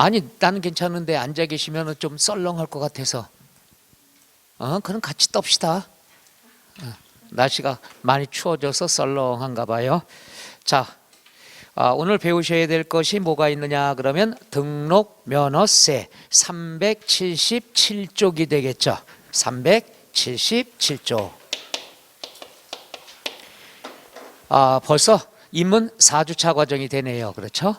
아니 나는 괜찮은데 앉아 계시면 좀 썰렁할 것 같아서 그럼 같이 떱시다. 날씨가 많이 추워져서 썰렁한가 봐요. 자, 오늘 배우셔야 될 것이 뭐가 있느냐 그러면 등록면허세 377쪽이 되겠죠. 377쪽. 벌써 입문 4주차 과정이 되네요. 그렇죠?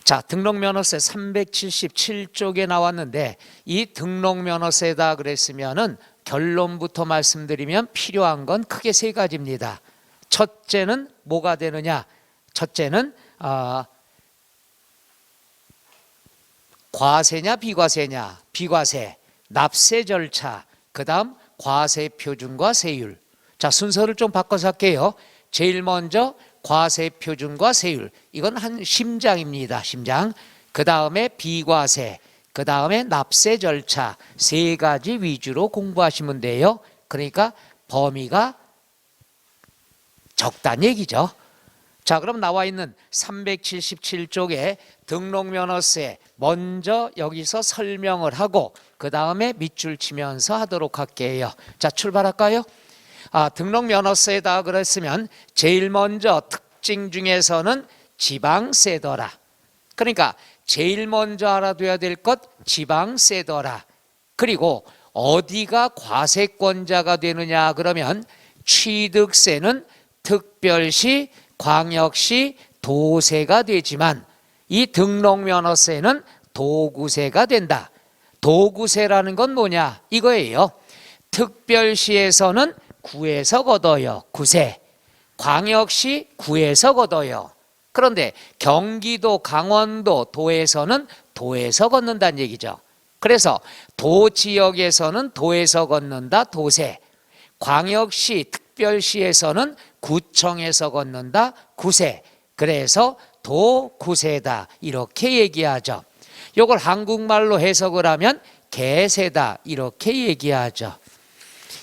자, 등록면허세 377쪽에 나왔는데 이 등록면허세다 그랬으면은 결론부터 말씀드리면 필요한 건 크게 세 가지입니다. 첫째는 뭐가 되느냐? 첫째는 과세냐 비과세냐? 비과세, 납세 절차, 그 다음 과세 표준과 세율. 자, 순서를 좀 바꿔서 할게요. 제일 먼저 과세 표준과 세율, 이건 한 심장입니다. 심장. 그 다음에 비과세, 그 다음에 납세 절차, 세 가지 위주로 공부하시면 돼요. 그러니까 범위가 적다는 얘기죠. 자, 그럼 나와 있는 377쪽에 등록면허세 먼저 여기서 설명을 하고 그 다음에 밑줄 치면서 하도록 할게요. 자, 출발할까요? 등록면허세다 그랬으면 제일 먼저 특징 중에서는 지방세더라. 그러니까 제일 먼저 알아둬야 될 것 지방세더라. 그리고 어디가 과세권자가 되느냐 그러면 취득세는 특별시, 광역시, 도세가 되지만 이 등록면허세는 도구세가 된다. 도구세라는 건 뭐냐 이거예요. 특별시에서는 구에서 걷어요. 구세. 광역시 구에서 걷어요. 그런데 경기도, 강원도, 도에서는 도에서 걷는다는 얘기죠. 그래서 도 지역에서는 도에서 걷는다. 도세. 광역시, 특별시에서는 구청에서 걷는다. 구세. 그래서 도구세다 이렇게 얘기하죠. 이걸 한국말로 해석을 하면 개세다 이렇게 얘기하죠.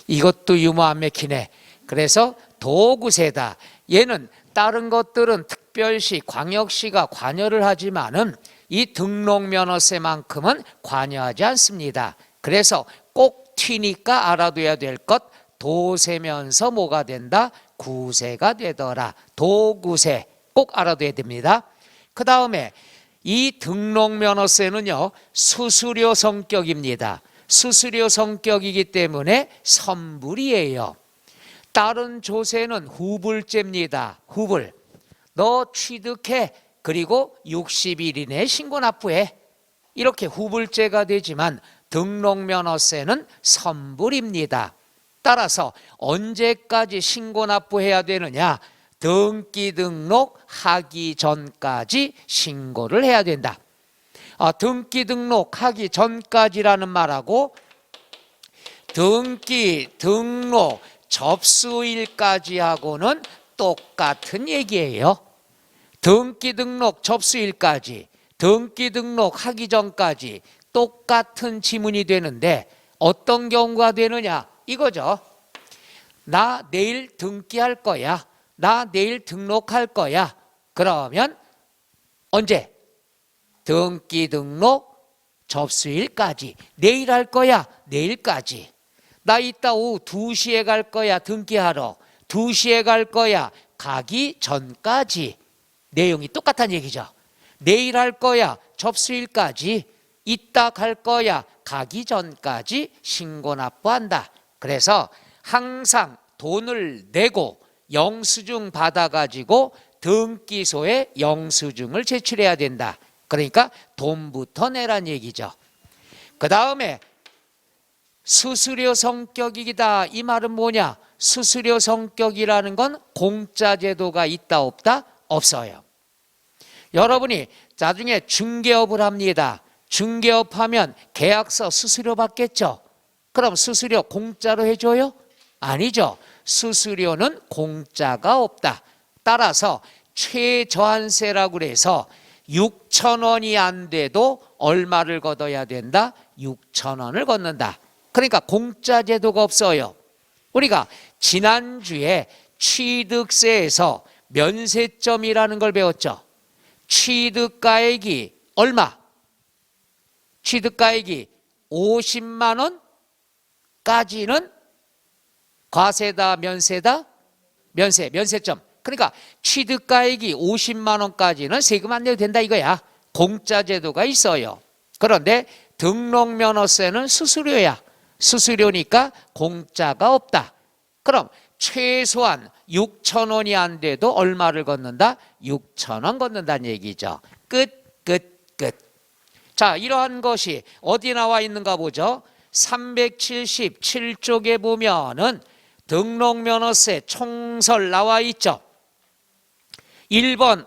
이것도 유머 안 맥히네. 그래서 도구세다. 얘는 다른 것들은 특별시, 광역시가 관여를 하지만은 이 등록면허세만큼은 관여하지 않습니다. 그래서 꼭 튀니까 알아둬야 될 것 도세면서 뭐가 된다? 구세가 되더라. 도구세 꼭 알아둬야 됩니다. 그 다음에 이 등록면허세는요 수수료 성격입니다. 수수료 성격이기 때문에 선불이에요. 다른 조세는 후불제입니다. 후불. 너 취득해. 그리고 60일 이내에 신고 납부해. 이렇게 후불제가 되지만 등록면허세는 선불입니다. 따라서 언제까지 신고 납부해야 되느냐? 등기 등록하기 전까지 신고를 해야 된다. 등기 등록하기 전까지라는 말하고 등기 등록 접수일까지 하고는 똑같은 얘기예요. 등기 등록 접수일까지, 등기 등록하기 전까지 똑같은 지문이 되는데 어떤 경우가 되느냐 이거죠. 나 내일 등기할 거야. 나 내일 등록할 거야. 그러면 언제? 등기 등록 접수일까지. 내일 할 거야. 내일까지. 나 이따 오후 2시에 갈 거야. 등기하러. 2시에 갈 거야. 가기 전까지. 내용이 똑같다는 얘기죠. 내일 할 거야. 접수일까지. 이따 갈 거야. 가기 전까지 신고 납부한다. 그래서 항상 돈을 내고 영수증 받아가지고 등기소에 영수증을 제출해야 된다. 그러니까 돈부터 내란 얘기죠. 그 다음에 수수료 성격이다. 이 말은 뭐냐? 수수료 성격이라는 건 공짜 제도가 있다 없다? 없어요. 여러분이 나중에 중개업을 합니다. 중개업하면 계약서 수수료 받겠죠? 그럼 수수료 공짜로 해줘요? 아니죠. 수수료는 공짜가 없다. 따라서 최저한세라고 그래서 6,000원이 안 돼도 얼마를 걷어야 된다? 6,000원을 걷는다. 그러니까 공짜 제도가 없어요. 우리가 지난주에 취득세에서 면세점이라는 걸 배웠죠. 취득가액이 얼마? 취득가액이 50만 원까지는 과세다, 면세다? 면세점. 그러니까 취득가액이 50만 원까지는 세금 안 내도 된다 이거야. 공짜 제도가 있어요. 그런데 등록면허세는 수수료야. 수수료니까 공짜가 없다. 그럼 최소한 6천 원이 안 돼도 얼마를 걷는다? 6천 원 걷는다는 얘기죠. 끝. 자, 이러한 것이 어디 나와 있는가 보죠. 377쪽에 보면은 등록면허세 총설 나와 있죠. 1번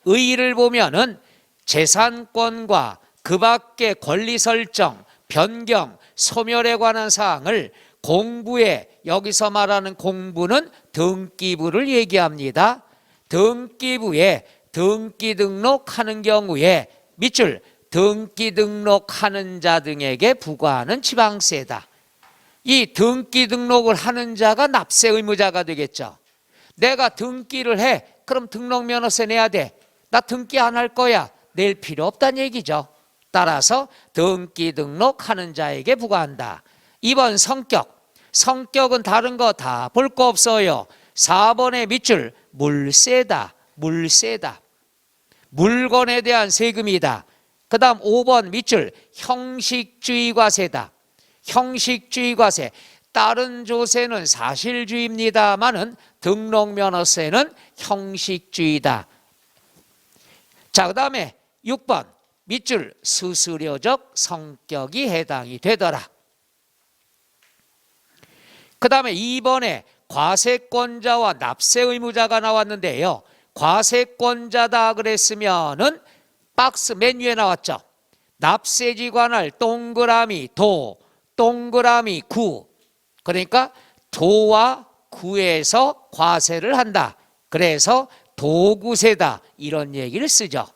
의를 보면은 재산권과 그 밖의 권리 설정, 변경, 소멸에 관한 사항을 공부에, 여기서 말하는 공부는 등기부를 얘기합니다. 등기부에 등기 등록하는 경우에 밑줄 등기 등록하는 자 등에게 부과하는 지방세다. 이 등기 등록을 하는 자가 납세 의무자가 되겠죠. 내가 등기를 해. 그럼 등록면허세 내야 돼. 나 등기 안 할 거야. 낼 필요 없다는 얘기죠. 따라서 등기 등록하는 자에게 부과한다. 2번 성격은 다른 거 다 볼 거 없어요. 4번의 밑줄 물세다. 물건에 대한 세금이다. 그 다음 5번 밑줄 형식주의 과세다. 형식주의 과세. 다른 조세는 사실주의입니다만은 등록면허세는 형식주의다. 자, 그 다음에 6번 밑줄 수수료적 성격이 해당이 되더라. 그 다음에 2번에 과세권자와 납세 의무자가 나왔는데요. 과세권자다 그랬으면은 박스 맨 위에 나왔죠. 납세지 관할 동그라미 도, 동그라미 구. 그러니까 도와 구에서 과세를 한다. 그래서 도구세다. 이런 얘기를 쓰죠.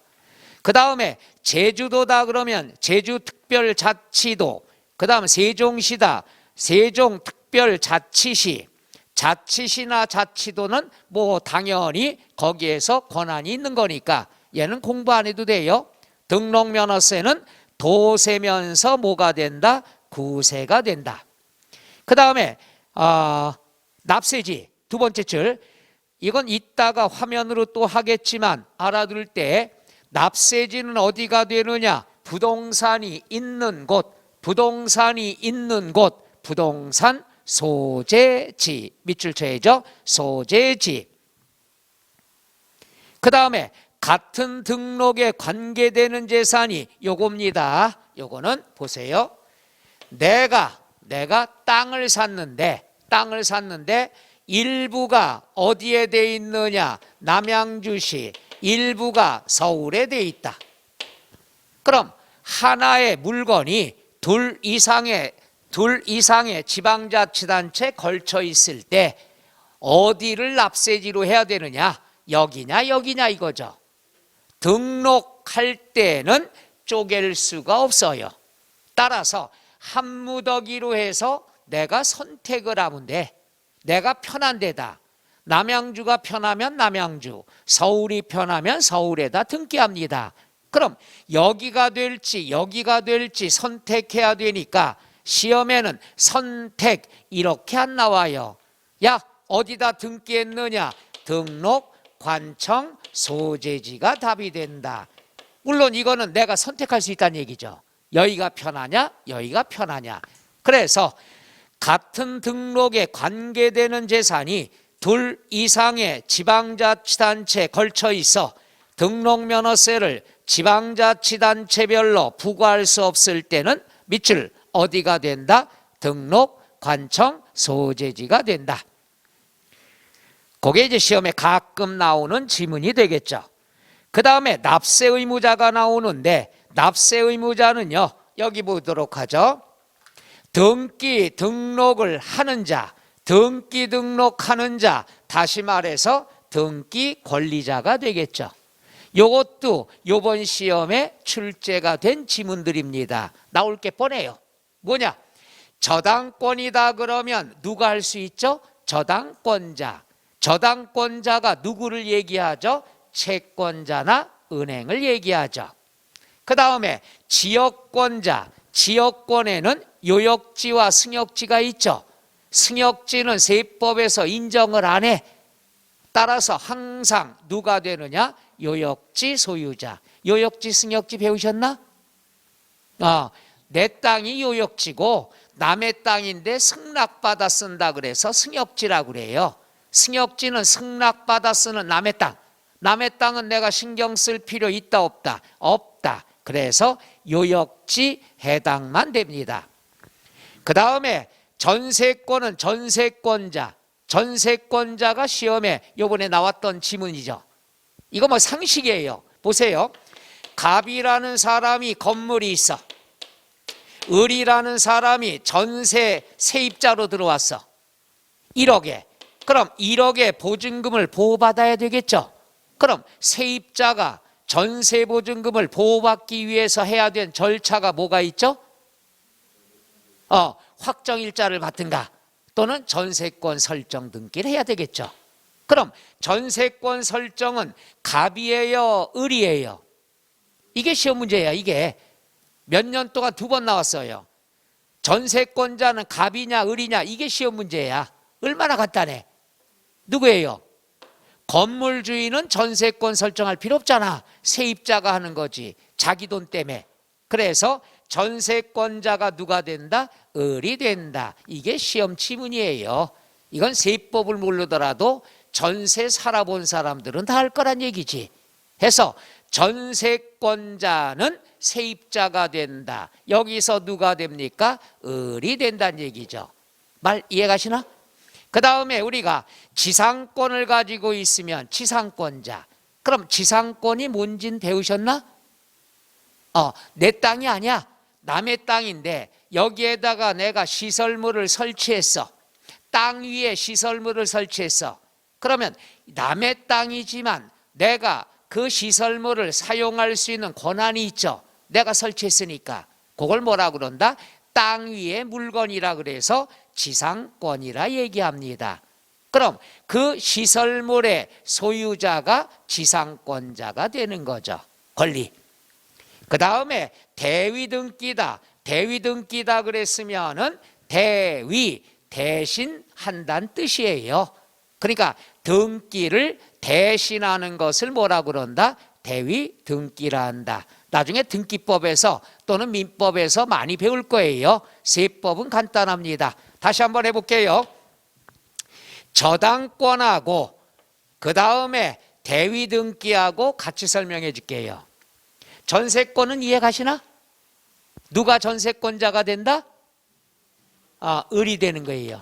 그 다음에 제주도다 그러면 제주특별자치도. 그 다음 세종시다. 세종특별자치시. 자치시나 자치도는 뭐 당연히 거기에서 권한이 있는 거니까 얘는 공부 안 해도 돼요. 등록면허세는 도세면서 뭐가 된다? 구세가 된다. 그 다음에 납세지 두 번째 줄. 이건 이따가 화면으로 또 하겠지만 알아둘 때 납세지는 어디가 되느냐? 부동산이 있는 곳, 부동산 소재지. 밑줄 쳐야죠. 소재지. 그 다음에 같은 등록에 관계되는 재산이 요겁니다. 요거는 보세요. 내가 땅을 샀는데 일부가 어디에 돼 있느냐? 남양주시. 일부가 서울에 돼 있다. 그럼 하나의 물건이 둘 이상의 지방자치단체에 걸쳐 있을 때 어디를 납세지로 해야 되느냐? 여기냐 이거죠. 등록할 때는 쪼갤 수가 없어요. 따라서 한 무더기로 해서 내가 선택을 하면 돼. 내가 편한 데다. 남양주가 편하면 남양주, 서울이 편하면 서울에다 등기합니다. 그럼 여기가 될지 선택해야 되니까 시험에는 선택 이렇게 안 나와요. 야, 어디다 등기했느냐? 등록, 관청, 소재지가 답이 된다. 물론 이거는 내가 선택할 수 있다는 얘기죠. 여기가 편하냐? 그래서 같은 등록에 관계되는 재산이 둘 이상의 지방자치단체에 걸쳐 있어 등록면허세를 지방자치단체별로 부과할 수 없을 때는 밑줄 어디가 된다? 등록, 관청, 소재지가 된다. 그게 이제 시험에 가끔 나오는 지문이 되겠죠. 그 다음에 납세 의무자가 나오는데 납세 의무자는요. 여기 보도록 하죠. 등기 등록을 하는 자, 등기 등록하는 자, 다시 말해서 등기 권리자가 되겠죠. 요것도 요번 시험에 출제가 된 지문들입니다. 나올 게 뻔해요. 뭐냐? 저당권이다 그러면 누가 할 수 있죠? 저당권자. 저당권자가 누구를 얘기하죠? 채권자나 은행을 얘기하죠. 그 다음에 지역권자, 지역권에는 요역지와 승역지가 있죠. 승역지는 세법에서 인정을 안 해. 따라서 항상 누가 되느냐? 요역지 소유자. 요역지 승역지 배우셨나? 내 땅이 요역지고 남의 땅인데 승낙받아 쓴다 그래서 승역지라고 그래요. 승역지는 승낙받아 쓰는 남의 땅. 남의 땅은 내가 신경 쓸 필요 있다 없다? 없다. 그래서 요역지 해당만 됩니다. 그 다음에 전세권은 전세권자. 전세권자가 시험에 이번에 나왔던 지문이죠. 이거 뭐 상식이에요. 보세요. 갑이라는 사람이 건물이 있어. 을이라는 사람이 전세 세입자로 들어왔어. 1억에. 그럼 1억의 보증금을 보호받아야 되겠죠. 그럼 세입자가 전세 보증금을 보호받기 위해서 해야 된 절차가 뭐가 있죠? 확정일자를 받든가 또는 전세권 설정 등기를 해야 되겠죠. 그럼 전세권 설정은 갑이에요, 을이에요? 이게 시험 문제야. 이게 몇 년 동안 2번 나왔어요. 전세권자는 갑이냐 을이냐, 이게 시험 문제야. 얼마나 간단해. 누구예요? 건물주인은 전세권 설정할 필요 없잖아. 세입자가 하는 거지. 자기 돈 때문에. 그래서 전세권자가 누가 된다? 을이 된다. 이게 시험 지문이에요. 이건 세법을 모르더라도 전세 살아본 사람들은 다 할 거란 얘기지. 해서 전세권자는 세입자가 된다. 여기서 누가 됩니까? 을이 된다는 얘기죠. 말 이해가시나? 그 다음에 우리가 지상권을 가지고 있으면 지상권자. 그럼 지상권이 뭔진 배우셨나? 내 땅이 아니야. 남의 땅인데 여기에다가 내가 시설물을 설치했어. 땅 위에 시설물을 설치했어. 그러면 남의 땅이지만 내가 그 시설물을 사용할 수 있는 권한이 있죠. 내가 설치했으니까. 그걸 뭐라 그런다? 땅 위의 물건이라 그래서 지상권이라 얘기합니다. 그럼 그 시설물의 소유자가 지상권자가 되는 거죠. 권리. 그 다음에 대위등기다. 대위등기다 그랬으면은 대위, 대신 한다는 뜻이에요. 그러니까 등기를 대신하는 것을 뭐라 그런다? 대위등기라 한다. 나중에 등기법에서 또는 민법에서 많이 배울 거예요. 세법은 간단합니다. 다시 한번 해볼게요. 저당권하고 그 다음에 대위등기하고 같이 설명해 줄게요. 전세권은 이해가시나? 누가 전세권자가 된다? 을이 되는 거예요.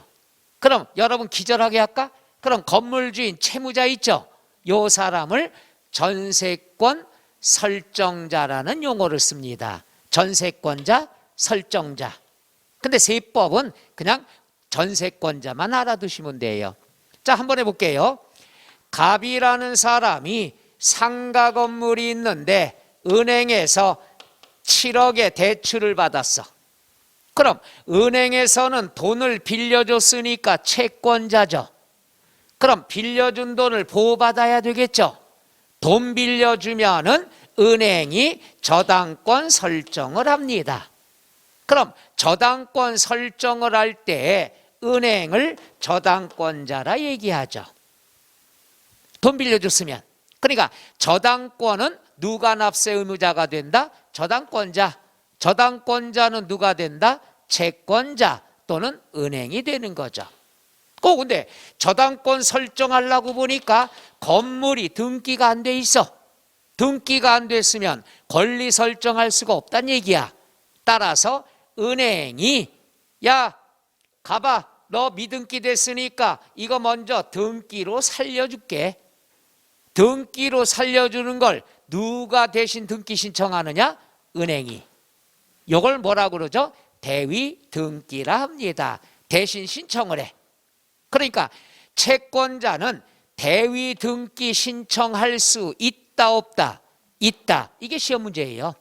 그럼 여러분 기절하게 할까? 그럼 건물주인 채무자 있죠? 요 사람을 전세권 설정자라는 용어를 씁니다. 전세권자, 설정자. 근데 세법은 그냥 전세권자만 알아두시면 돼요. 자, 한번 해볼게요. 갑이라는 사람이 상가 건물이 있는데 은행에서 7억의 대출을 받았어. 그럼 은행에서는 돈을 빌려줬으니까 채권자죠. 그럼 빌려준 돈을 보호받아야 되겠죠. 돈 빌려주면은 은행이 저당권 설정을 합니다. 그럼 저당권 설정을 할 때 은행을 저당권자라 얘기하죠. 돈 빌려줬으면. 그러니까 저당권은 누가 납세 의무자가 된다? 저당권자. 저당권자는 누가 된다? 채권자 또는 은행이 되는 거죠. 근데 저당권 설정하려고 보니까 건물이 등기가 안 돼 있어. 등기가 안 됐으면 권리 설정할 수가 없다는 얘기야. 따라서 은행이 야, 가봐. 너 미등기 됐으니까 이거 먼저 등기로 살려줄게. 등기로 살려주는 걸 누가 대신 등기 신청하느냐? 은행이. 이걸 뭐라 그러죠? 대위 등기라 합니다. 대신 신청을 해. 그러니까 채권자는 대위 등기 신청할 수 있다 없다? 있다. 이게 시험 문제예요.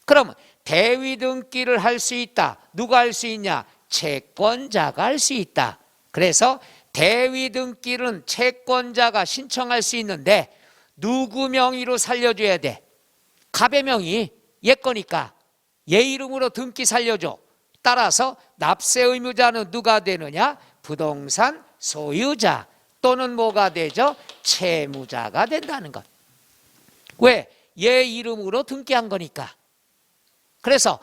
그럼 대위 등기를 할 수 있다. 누가 할 수 있냐? 채권자가 할 수 있다. 그래서 대위 등기는 채권자가 신청할 수 있는데 누구 명의로 살려줘야 돼? 갑의 명의 얘 거니까 얘 이름으로 등기 살려줘. 따라서 납세 의무자는 누가 되느냐? 부동산 소유자 또는 뭐가 되죠? 채무자가 된다는 것. 왜? 얘 이름으로 등기한 거니까. 그래서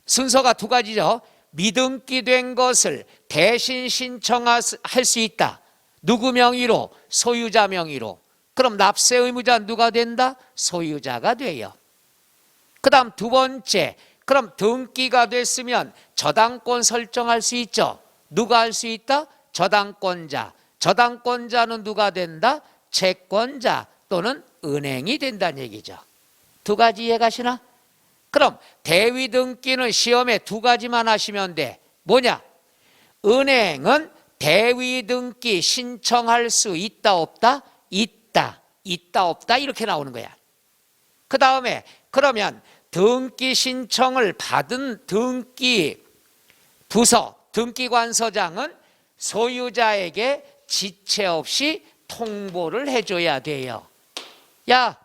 순서가 두 가지죠. 미등기된 것을 대신 신청할 수 있다. 누구 명의로? 소유자 명의로. 그럼 납세 의무자 누가 된다? 소유자가 돼요. 그 다음 두 번째, 그럼 등기가 됐으면 저당권 설정할 수 있죠. 누가 할 수 있다? 저당권자. 저당권자는 누가 된다? 채권자 또는 은행이 된다는 얘기죠. 두 가지 이해가시나? 그럼 대위 등기는 시험에 두 가지만 하시면 돼. 뭐냐? 은행은 대위 등기 신청할 수 있다 없다? 있다. 있다 없다 이렇게 나오는 거야. 그 다음에 그러면 등기 신청을 받은 등기 부서, 등기관서장은 소유자에게 지체 없이 통보를 해줘야 돼요. 야,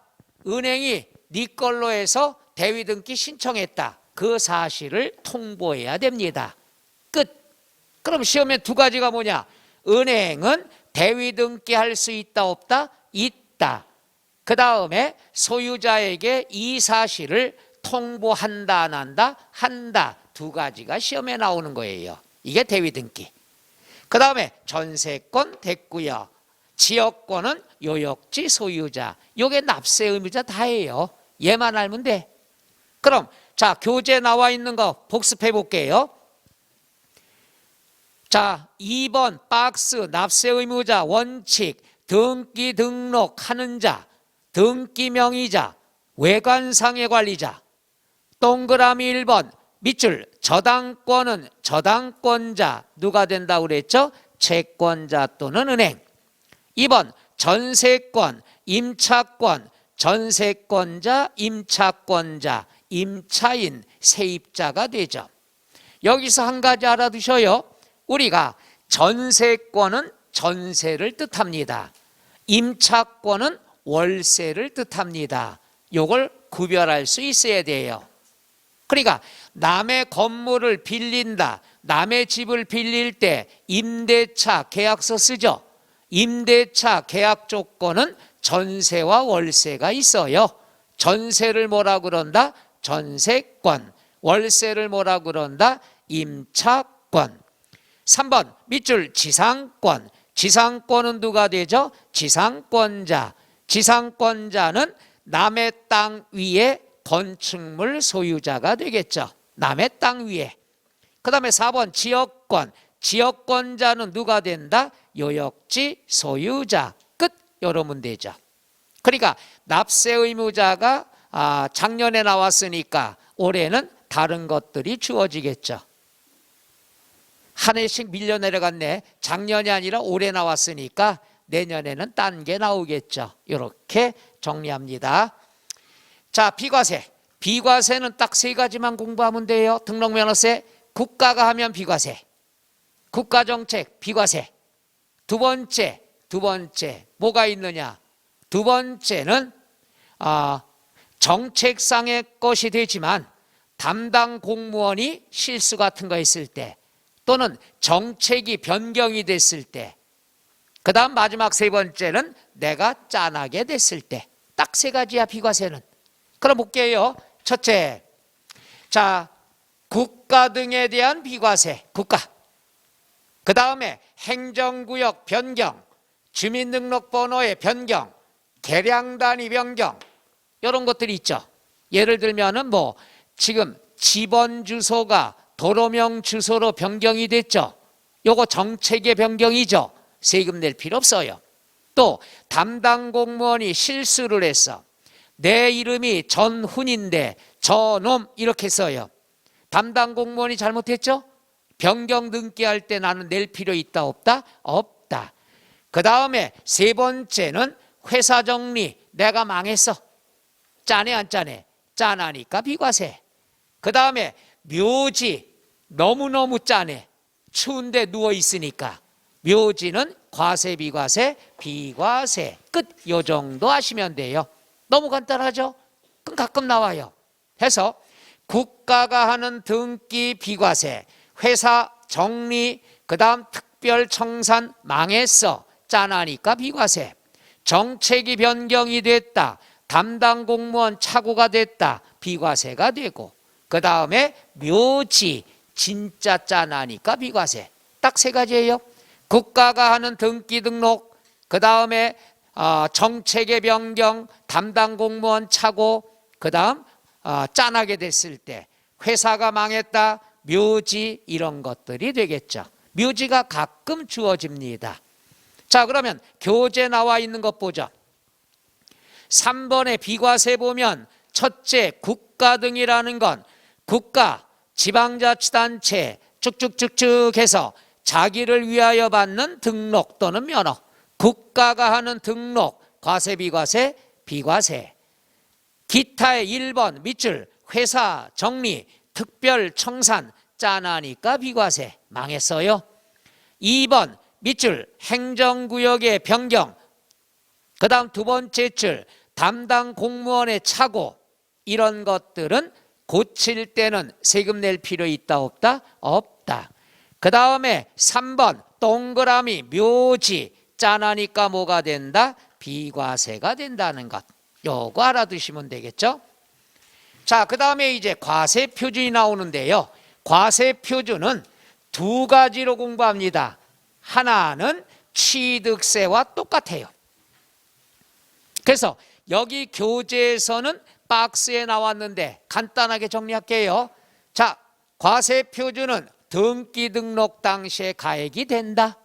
은행이 네 걸로 해서 대위등기 신청했다. 그 사실을 통보해야 됩니다. 끝. 그럼 시험에 두 가지가 뭐냐? 은행은 대위등기 할 수 있다 없다? 있다. 그 다음에 소유자에게 이 사실을 통보한다 안 한다? 한다. 두 가지가 시험에 나오는 거예요. 이게 대위등기. 그 다음에 전세권 됐고요. 지역권은 요역지 소유자. 요게 납세 의무자 다예요. 얘만 알면 돼. 그럼 자, 교재 나와 있는 거 복습해 볼게요. 자, 2번 박스 납세 의무자 원칙 등기 등록하는 자, 등기 명의자, 외관상의 관리자. 동그라미 1번 밑줄 저당권은 저당권자 누가 된다고 그랬죠? 채권자 또는 은행. 2번 전세권, 임차권, 전세권자, 임차권자, 임차인, 세입자가 되죠. 여기서 한 가지 알아두셔요. 우리가 전세권은 전세를 뜻합니다. 임차권은 월세를 뜻합니다. 이걸 구별할 수 있어야 돼요. 그러니까 남의 건물을 빌린다, 남의 집을 빌릴 때 임대차 계약서 쓰죠. 임대차 계약 조건은 전세와 월세가 있어요. 전세를 뭐라 그런다? 전세권. 월세를 뭐라 그런다? 임차권. 3번 밑줄 지상권. 지상권은 누가 되죠? 지상권자. 지상권자는 남의 땅 위에 건축물 소유자가 되겠죠. 남의 땅 위에. 그 다음에 4번 지역권. 지역권자는 누가 된다? 요역지 소유자. 끝. 이러면 되죠. 그러니까 납세 의무자가 작년에 나왔으니까 올해는 다른 것들이 주어지겠죠. 한 해씩 밀려 내려갔네. 작년이 아니라 올해 나왔으니까 내년에는 딴 게 나오겠죠. 이렇게 정리합니다. 자, 비과세. 비과세는 딱 세 가지만 공부하면 돼요. 등록면허세, 국가가 하면 비과세, 국가정책 비과세. 두 번째 뭐가 있느냐? 두 번째는 정책상의 것이 되지만 담당 공무원이 실수 같은 거 했을 때 또는 정책이 변경이 됐을 때, 그 다음 마지막 세 번째는 내가 짠하게 됐을 때. 딱 세 가지야 비과세는. 그럼 볼게요. 첫째, 자, 국가 등에 대한 비과세, 국가. 그 다음에 행정구역 변경, 주민등록번호의 변경, 계량 단위 변경, 이런 것들이 있죠. 예를 들면은 뭐 지금 집원 주소가 도로명 주소로 변경이 됐죠. 요거 정책의 변경이죠. 세금 낼 필요 없어요. 또 담당 공무원이 실수를 했어. 내 이름이 전훈인데 저놈 이렇게 써요. 담당 공무원이 잘못했죠? 변경 등기할 때 나는 낼 필요 있다 없다? 없다. 그 다음에 세 번째는 회사 정리. 내가 망했어. 짠해 안 짠해? 짠하니까 비과세. 그 다음에 묘지. 너무너무 짠해. 추운데 누워있으니까. 묘지는 과세 비과세 비과세. 끝. 요 정도 하시면 돼요. 너무 간단하죠? 가끔 나와요. 해서 국가가 하는 등기 비과세, 회사 정리, 그 다음 특별 청산 망했어, 짠하니까 비과세. 정책이 변경이 됐다, 담당 공무원 착오가 됐다, 비과세가 되고, 그 다음에 묘지 진짜 짠하니까 비과세. 딱 세 가지예요. 국가가 하는 등기 등록, 그 다음에 정책의 변경, 담당 공무원 착오, 그 다음 짠하게 됐을 때 회사가 망했다, 묘지, 이런 것들이 되겠죠. 묘지가 가끔 주어집니다. 자, 그러면 교재 나와 있는 것 보죠. 3번의 비과세 보면 첫째, 국가 등이라는 건 국가, 지방자치단체 쭉쭉쭉쭉 해서 자기를 위하여 받는 등록 또는 면허. 국가가 하는 등록, 과세, 비과세, 비과세. 기타의 1번 밑줄, 회사 정리, 특별 청산, 짠하니까 비과세, 망했어요. 2번 밑줄, 행정구역의 변경, 그 다음 두 번째 줄, 담당 공무원의 착오, 이런 것들은 고칠 때는 세금 낼 필요 있다 없다? 없다. 그 다음에 3번 동그라미 묘지, 짠하니까 뭐가 된다? 비과세가 된다는 것. 요거 알아두시면 되겠죠. 자, 그 다음에 이제 과세 표준이 나오는데요. 과세 표준은 두 가지로 공부합니다. 하나는 취득세와 똑같아요. 그래서 여기 교재에서는 박스에 나왔는데 간단하게 정리할게요. 자, 과세 표준은 등기 등록 당시에 가액이 된다.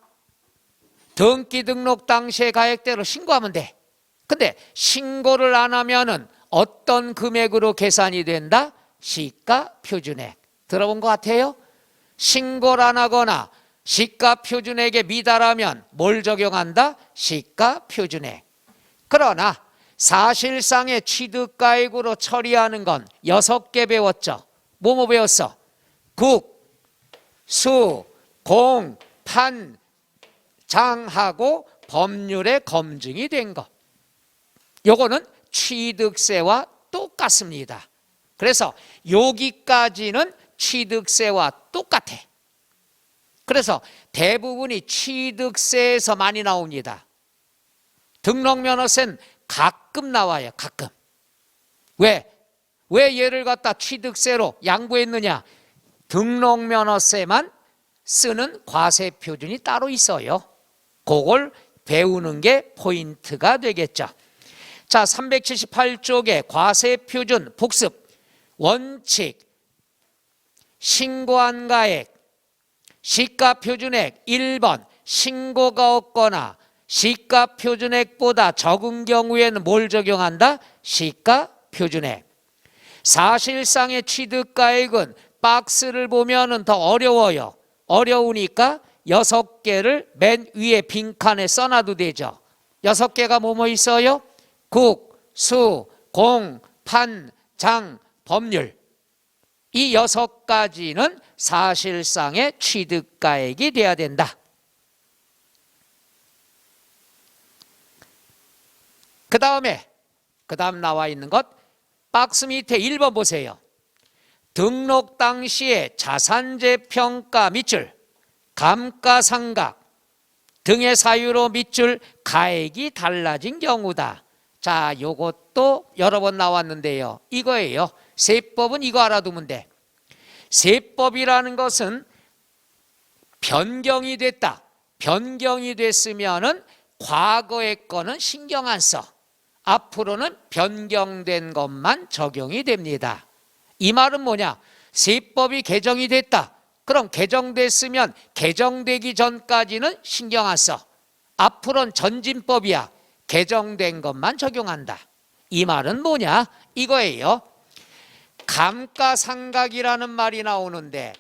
등기 등록 당시에 가액대로 신고하면 돼. 근데 신고를 안 하면은 어떤 금액으로 계산이 된다? 시가 표준액. 들어본 것 같아요? 신고를 안 하거나 시가 표준액에 미달하면 뭘 적용한다? 시가 표준액. 그러나 사실상의 취득가액으로 처리하는 건 6개 배웠죠. 뭐뭐 배웠어? 국, 수, 공, 판, 장하고 법률에 검증이 된 것. 요거는 취득세와 똑같습니다. 그래서 여기까지는 취득세와 똑같아. 그래서 대부분이 취득세에서 많이 나옵니다. 등록면허세는 가끔 나와요. 가끔. 왜 얘를 갖다 취득세로 양보했느냐? 등록면허세만 쓰는 과세표준이 따로 있어요. 그걸 배우는 게 포인트가 되겠죠. 자, 378쪽에 과세표준 복습, 원칙, 신고한 가액, 시가표준액 1번, 신고가 없거나 시가표준액보다 적은 경우에는 뭘 적용한다? 시가표준액. 사실상의 취득가액은 박스를 보면 더 어려워요. 어려우니까 6개를 맨 위에 빈칸에 써놔도 되죠. 6개가 뭐뭐 있어요? 국, 수, 공, 판, 장, 법률. 이 6가지는 사실상의 취득가액이 돼야 된다. 그 다음 나와 있는 것, 박스 밑에 1번 보세요. 등록 당시에 자산재 평가 밑줄, 감가상각 등의 사유로 밑줄 가액이 달라진 경우다. 자, 요것도 여러 번 나왔는데요. 이거예요. 세법은 이거 알아두면 돼. 세법이라는 것은 변경이 됐다. 변경이 됐으면은 과거의 거는 신경 안 써. 앞으로는 변경된 것만 적용이 됩니다. 이 말은 뭐냐? 세법이 개정이 됐다. 그럼 개정됐으면 개정되기 전까지는 신경 안 써. 앞으로는 전진법이야. 개정된 것만 적용한다. 이 말은 뭐냐? 이거예요. 감가상각이라는 말이 나오는데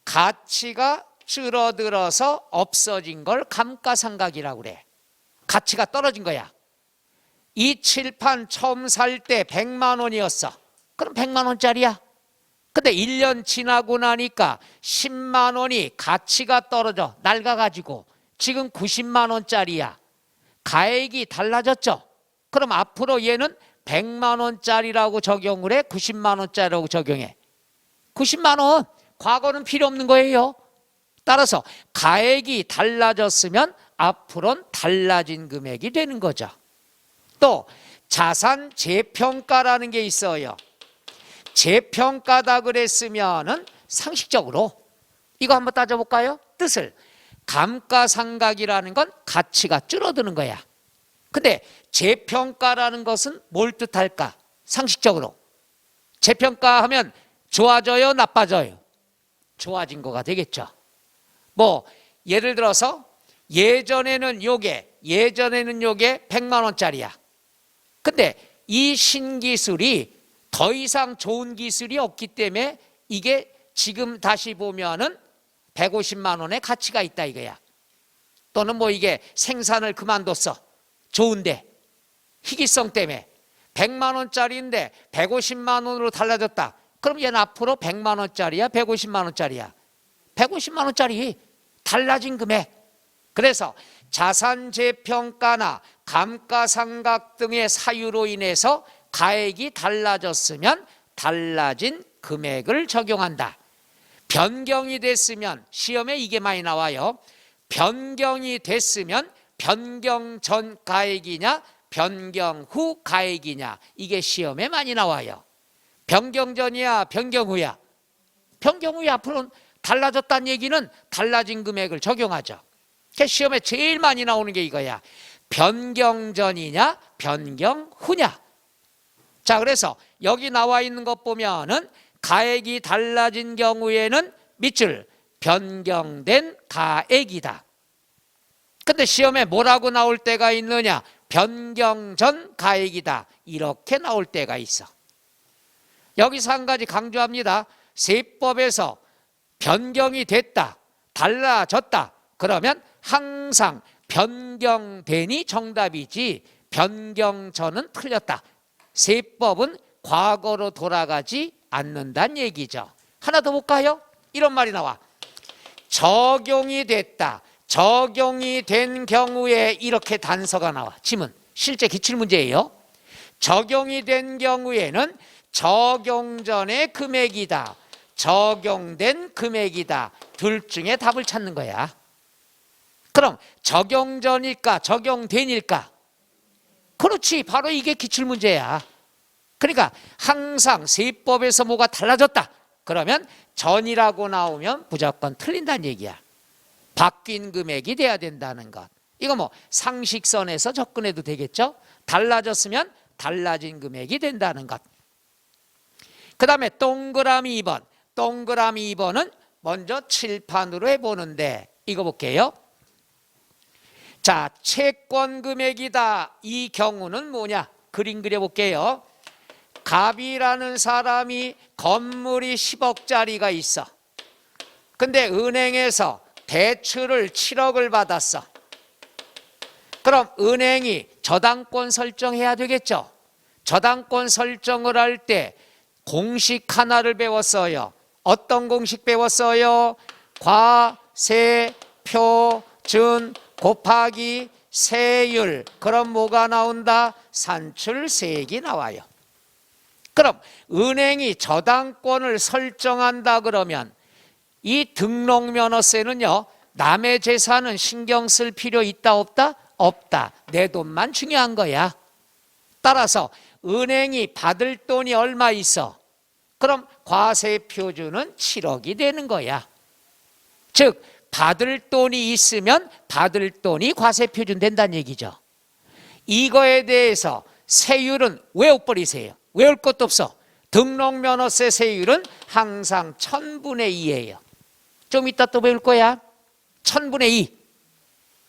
가치가 줄어들어서 없어진 걸 감가상각이라고 그래. 가치가 떨어진 거야. 이 칠판 처음 살 때 100만 원이었어. 그럼 100만 원짜리야. 근데 1년 지나고 나니까 10만 원이 가치가 떨어져 낡아가지고 지금 90만 원짜리야. 가액이 달라졌죠. 그럼 앞으로 얘는 100만 원짜리라고 적용을 해? 90만 원짜리라고 적용해? 90만 원. 과거는 필요 없는 거예요. 따라서 가액이 달라졌으면 앞으로는 달라진 금액이 되는 거죠. 또 자산 재평가라는 게 있어요. 재평가다 그랬으면은 상식적으로 이거 한번 따져볼까요? 뜻을. 감가상각이라는 건 가치가 줄어드는 거야. 근데 재평가라는 것은 뭘 뜻할까? 상식적으로 재평가하면 좋아져요, 나빠져요? 좋아진 거가 되겠죠. 뭐 예를 들어서 예전에는 요게 100만 원짜리야. 근데 이 신기술이 더 이상 좋은 기술이 없기 때문에 이게 지금 다시 보면은 150만 원의 가치가 있다 이거야. 또는 뭐 이게 생산을 그만뒀어. 좋은데 희귀성 때문에 100만 원짜리인데 150만 원으로 달라졌다. 그럼 얘는 앞으로 100만 원짜리야, 150만 원짜리야? 150만 원짜리. 달라진 금액. 그래서 자산 재평가나 감가상각 등의 사유로 인해서 가액이 달라졌으면 달라진 금액을 적용한다. 변경이 됐으면, 시험에 이게 많이 나와요. 변경이 됐으면 변경 전 가액이냐 변경 후 가액이냐, 이게 시험에 많이 나와요. 변경 전이야 변경 후야? 변경 후에 앞으로는 달라졌다는 얘기는 달라진 금액을 적용하죠. 시험에 제일 많이 나오는 게 이거야. 변경 전이냐 변경 후냐. 자, 그래서 여기 나와 있는 것 보면은 가액이 달라진 경우에는 밑줄 변경된 가액이다. 근데 시험에 뭐라고 나올 때가 있느냐? 변경 전 가액이다. 이렇게 나올 때가 있어. 여기서 한 가지 강조합니다. 세법에서 변경이 됐다, 달라졌다, 그러면 항상 변경된이 정답이지 변경 전은 틀렸다. 세법은 과거로 돌아가지 않는다는 얘기죠. 하나 더 볼까요? 이런 말이 나와. 적용이 됐다. 적용이 된 경우에 이렇게 단서가 나와. 지문, 실제 기출문제예요. 적용이 된 경우에는 적용 전의 금액이다, 적용된 금액이다, 둘 중에 답을 찾는 거야. 그럼 적용 전일까 적용된일까? 그렇지, 바로 이게 기출문제야. 그러니까 항상 세법에서 뭐가 달라졌다 그러면 전이라고 나오면 무조건 틀린다는 얘기야. 바뀐 금액이 돼야 된다는 것. 이거 뭐 상식선에서 접근해도 되겠죠. 달라졌으면 달라진 금액이 된다는 것. 그 다음에 동그라미 2번. 동그라미 2번은 먼저 칠판으로 해보는데 이거 볼게요. 자, 채권 금액이다. 이 경우는 뭐냐? 그림 그려볼게요. 갑이라는 사람이 건물이 10억짜리가 있어. 근데 은행에서 대출을 7억을 받았어. 그럼 은행이 저당권 설정해야 되겠죠. 저당권 설정을 할 때 공식 하나를 배웠어요. 어떤 공식 배웠어요? 과세 표준 곱하기 세율. 그럼 뭐가 나온다? 산출세액이 나와요. 그럼 은행이 저당권을 설정한다 그러면 이 등록면허세는요, 남의 재산은 신경 쓸 필요 있다 없다? 없다. 내 돈만 중요한 거야. 따라서 은행이 받을 돈이 얼마 있어? 그럼 과세 표준은 7억이 되는 거야. 즉 받을 돈이 있으면 받을 돈이 과세 표준 된다는 얘기죠. 이거에 대해서 세율은 외워버리세요. 외울 것도 없어. 등록면허세 세율은 항상 1000분의 2예요. 좀 이따 또 배울 거야. 1000분의 2.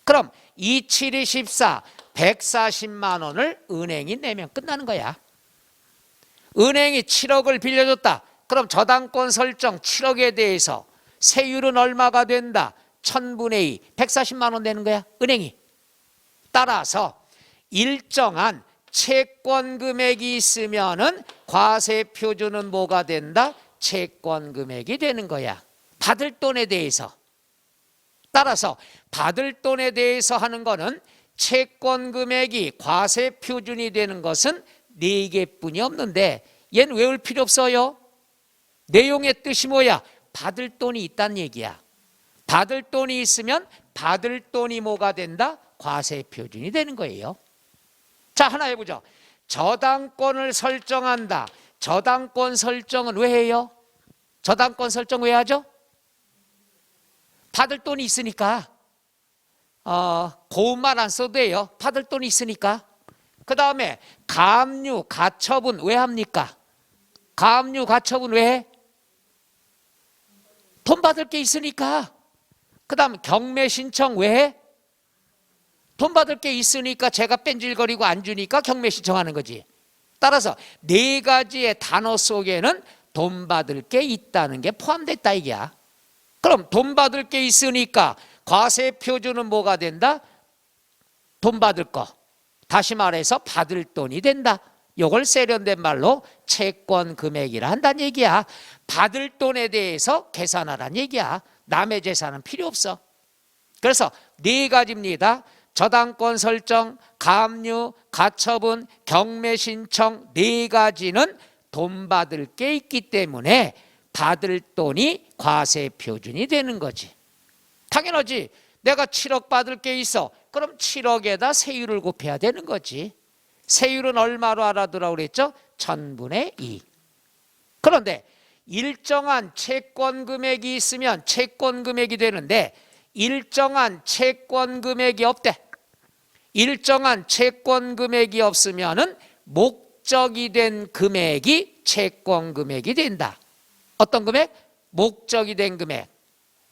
그럼 2, 7, 2, 14, 140만 원을 은행이 내면 끝나는 거야. 은행이 7억을 빌려줬다. 그럼 저당권 설정 7억에 대해서 세율은 얼마가 된다? 1000분의 2, 140만 원 되는 거야, 은행이. 따라서 일정한 채권 금액이 있으면은 과세 표준은 뭐가 된다? 채권 금액이 되는 거야. 받을 돈에 대해서. 따라서 받을 돈에 대해서 하는 거는 채권 금액이 과세 표준이 되는 것은 4개뿐이 없는데 얘는 외울 필요 없어요. 내용의 뜻이 뭐야? 받을 돈이 있다는 얘기야. 받을 돈이 있으면 받을 돈이 뭐가 된다? 과세 표준이 되는 거예요. 자, 하나 해보죠. 저당권을 설정한다. 저당권 설정은 왜 해요? 저당권 설정 왜 하죠? 받을 돈이 있으니까. 고운말 안 써도 돼요. 받을 돈이 있으니까. 그 다음에 가압류, 가처분 왜 합니까? 가압류, 가처분 왜 해? 돈 받을 게 있으니까. 그 다음 경매 신청 왜 해? 돈 받을 게 있으니까 제가 뺀질거리고 안 주니까 경매 신청하는 거지. 따라서 4가지의 단어 속에는 돈 받을 게 있다는 게 포함됐다 이게야. 그럼 돈 받을 게 있으니까 과세 표준은 뭐가 된다? 돈 받을 거. 다시 말해서 받을 돈이 된다. 이걸 세련된 말로 채권 금액이라 한다는 얘기야. 받을 돈에 대해서 계산하라는 얘기야. 남의 재산은 필요 없어. 그래서 4가지입니다. 저당권 설정, 가압류, 가처분, 경매 신청 4가지는 돈 받을 게 있기 때문에 받을 돈이 과세 표준이 되는 거지. 당연하지. 내가 7억 받을 게 있어. 그럼 7억에다 세율을 곱해야 되는 거지. 세율은 얼마로 알아두라고 그랬죠? 1000분의 2. 그런데 일정한 채권 금액이 있으면 채권 금액이 되는데 일정한 채권 금액이 없대. 일정한 채권 금액이 없으면은 목적이 된 금액이 채권 금액이 된다. 어떤 금액? 목적이 된 금액.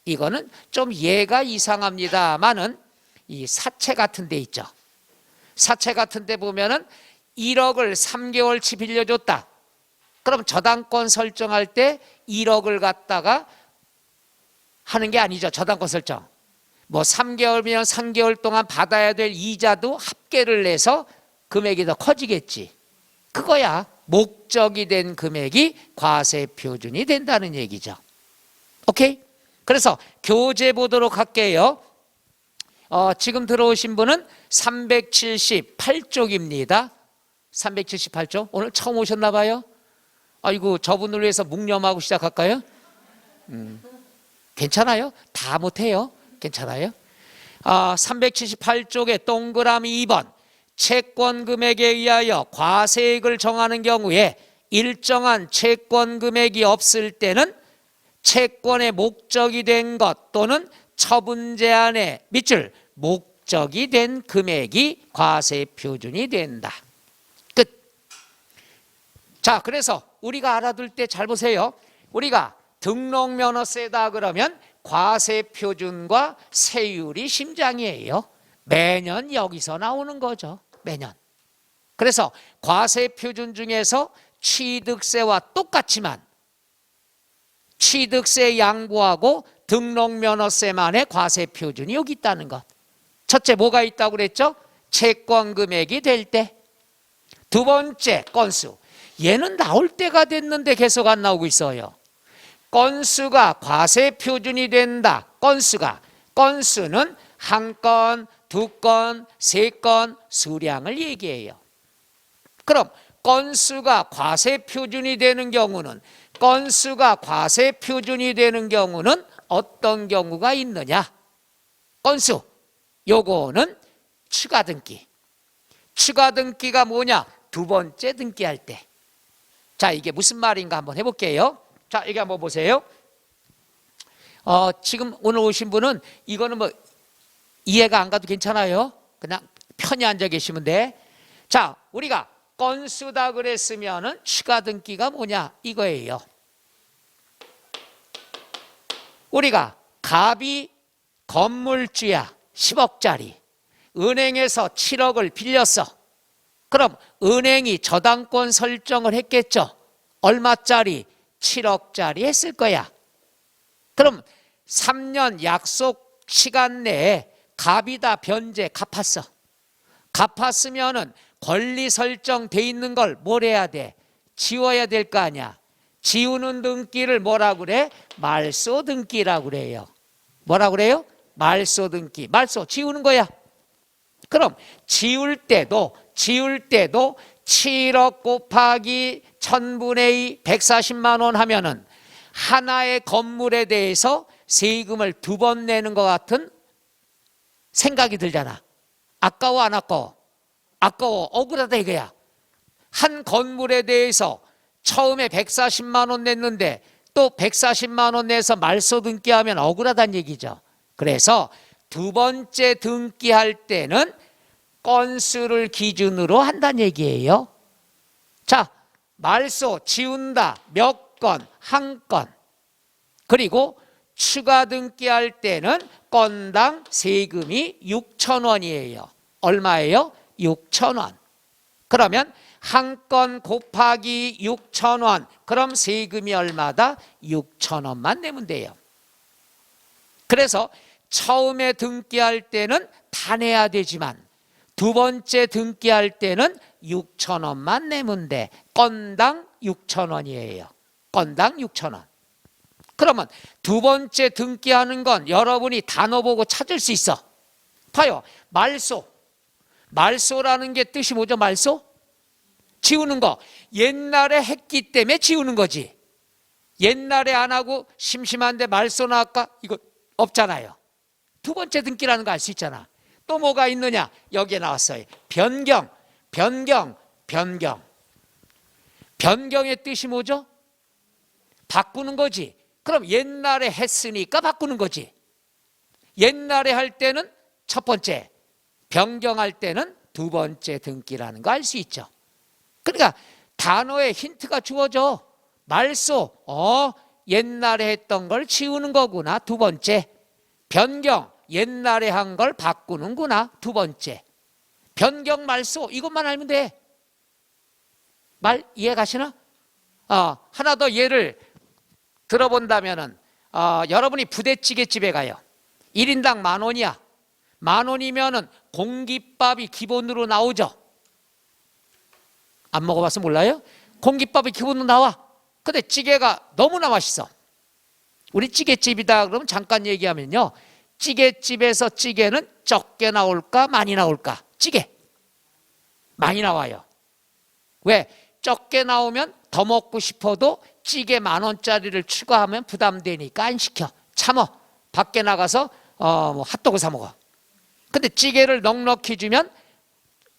이거는 좀 예가 이상합니다만은 이 사채 같은 데 있죠. 사채 같은 데 보면은 1억을 3개월치 빌려줬다. 그럼 저당권 설정할 때 1억을 갖다가 하는 게 아니죠. 저당권 설정. 뭐 3개월이면 3개월 동안 받아야 될 이자도 합계를 내서 금액이 더 커지겠지. 그거야. 목적이 된 금액이 과세 표준이 된다는 얘기죠. 오케이? 그래서 교재 보도록 할게요. 지금 들어오신 분은 378쪽입니다. 378쪽. 오늘 처음 오셨나 봐요. 아이고, 저분을 위해서 묵념하고 시작할까요? 괜찮아요? 다 못해요. 괜찮아요? 378쪽에 동그라미 2번. 채권 금액에 의하여 과세액을 정하는 경우에 일정한 채권 금액이 없을 때는 채권의 목적이 된 것 또는 처분 제한의 밑줄 목적이 된 금액이 과세 표준이 된다. 끝. 자, 그래서 우리가 알아둘 때 잘 보세요. 우리가 등록면허세다 그러면 과세 표준과 세율이 심장이에요. 매년 여기서 나오는 거죠. 매년. 그래서 과세 표준 중에서 취득세와 똑같지만 취득세 양보하고 등록면허세만의 과세 표준이 여기 있다는 것. 첫째 뭐가 있다고 그랬죠? 채권 금액이 될 때. 두 번째 건수. 얘는 나올 때가 됐는데 계속 안 나오고 있어요. 건수가 과세 표준이 된다. 건수는 한 건, 두 건, 세 건 수량을 얘기해요. 그럼 건수가 과세 표준이 되는 경우는 어떤 경우가 있느냐? 건수. 요거는 추가 등기. 추가 등기가 뭐냐? 두 번째 등기할 때. 자, 이게 무슨 말인가 한번 해볼게요. 자, 여기 한번 보세요. 지금 오늘 오신 분은 이거는 뭐 이해가 안 가도 괜찮아요. 그냥 편히 앉아 계시면 돼. 자, 우리가 건수다 그랬으면은 추가 등기가 뭐냐? 이거예요. 우리가 갑이 건물주야. 10억짜리. 은행에서 7억을 빌렸어. 그럼 은행이 저당권 설정을 했겠죠. 얼마짜리? 7억짜리 했을 거야. 그럼 3년 약속 시간 내에 갑이 다 변제 갚았어. 갚았으면은 권리 설정돼 있는 걸 뭘 해야 돼? 지워야 될 거 아니야. 지우는 등기를 뭐라 그래? 말소 등기라고 그래요. 뭐라 그래요? 말소 등기. 말소 지우는 거야. 그럼 지울 때도 7억 곱하기 1000분의 2 140만 원 하면은 하나의 건물에 대해서 세금을 2번 내는 것 같은 생각이 들잖아. 아까워 안 아까워? 아까워. 억울하다 이거야. 한 건물에 대해서 처음에 140만 원 냈는데 또 140만 원 내서 말소 등기하면 억울하다는 얘기죠. 그래서 두 번째 등기할 때는 건수를 기준으로 한다는 얘기예요. 자, 말소 지운다. 몇 건, 한 건. 그리고 추가 등기할 때는 건당 세금이 6,000원이에요. 얼마예요? 6,000원. 그러면 한 건 곱하기 6,000원. 그럼 세금이 얼마다? 6,000원만 내면 돼요. 그래서 처음에 등기할 때는 다 내야 되지만 두 번째 등기할 때는 6,000원만 내면 돼. 건당 6,000원이에요. 건당 6,000원. 그러면 두 번째 등기하는 건 여러분이 단어 보고 찾을 수 있어. 봐요. 말소. 말소라는 게 뜻이 뭐죠? 말소? 지우는 거. 옛날에 했기 때문에 지우는 거지. 옛날에 안 하고 심심한데 말소나 할까? 이거 없잖아요. 두 번째 등기라는 거 알 수 있잖아. 또 뭐가 있느냐? 여기에 나왔어요. 변경, 변경, 변경. 변경의 뜻이 뭐죠? 바꾸는 거지. 그럼 옛날에 했으니까 바꾸는 거지. 옛날에 할 때는 첫 번째, 변경할 때는 두 번째 등기라는 거 알 수 있죠. 그러니까 단어에 힌트가 주어져. 말소, 옛날에 했던 걸 지우는 거구나. 두 번째. 변경, 옛날에 한 걸 바꾸는구나. 두 번째. 변경, 말소 이것만 알면 돼. 말 이해 가시나? 하나 더 예를 들어본다면은 여러분이 부대찌개집에 가요. 1인당 10,000원이야. 10,000원이면은 공깃밥이 기본으로 나오죠. 안 먹어봐서 몰라요? 공깃밥이 기본으로 나와. 근데 찌개가 너무나 맛있어. 우리 찌개집이다 그러면 잠깐 얘기하면요. 찌개집에서 찌개는 적게 나올까 많이 나올까? 찌개 많이 나와요. 왜? 적게 나오면 더 먹고 싶어도 찌개 10,000원짜리를 추가하면 부담되니까 안 시켜. 참어. 밖에 나가서 핫도그 사 먹어. 근데 찌개를 넉넉히 주면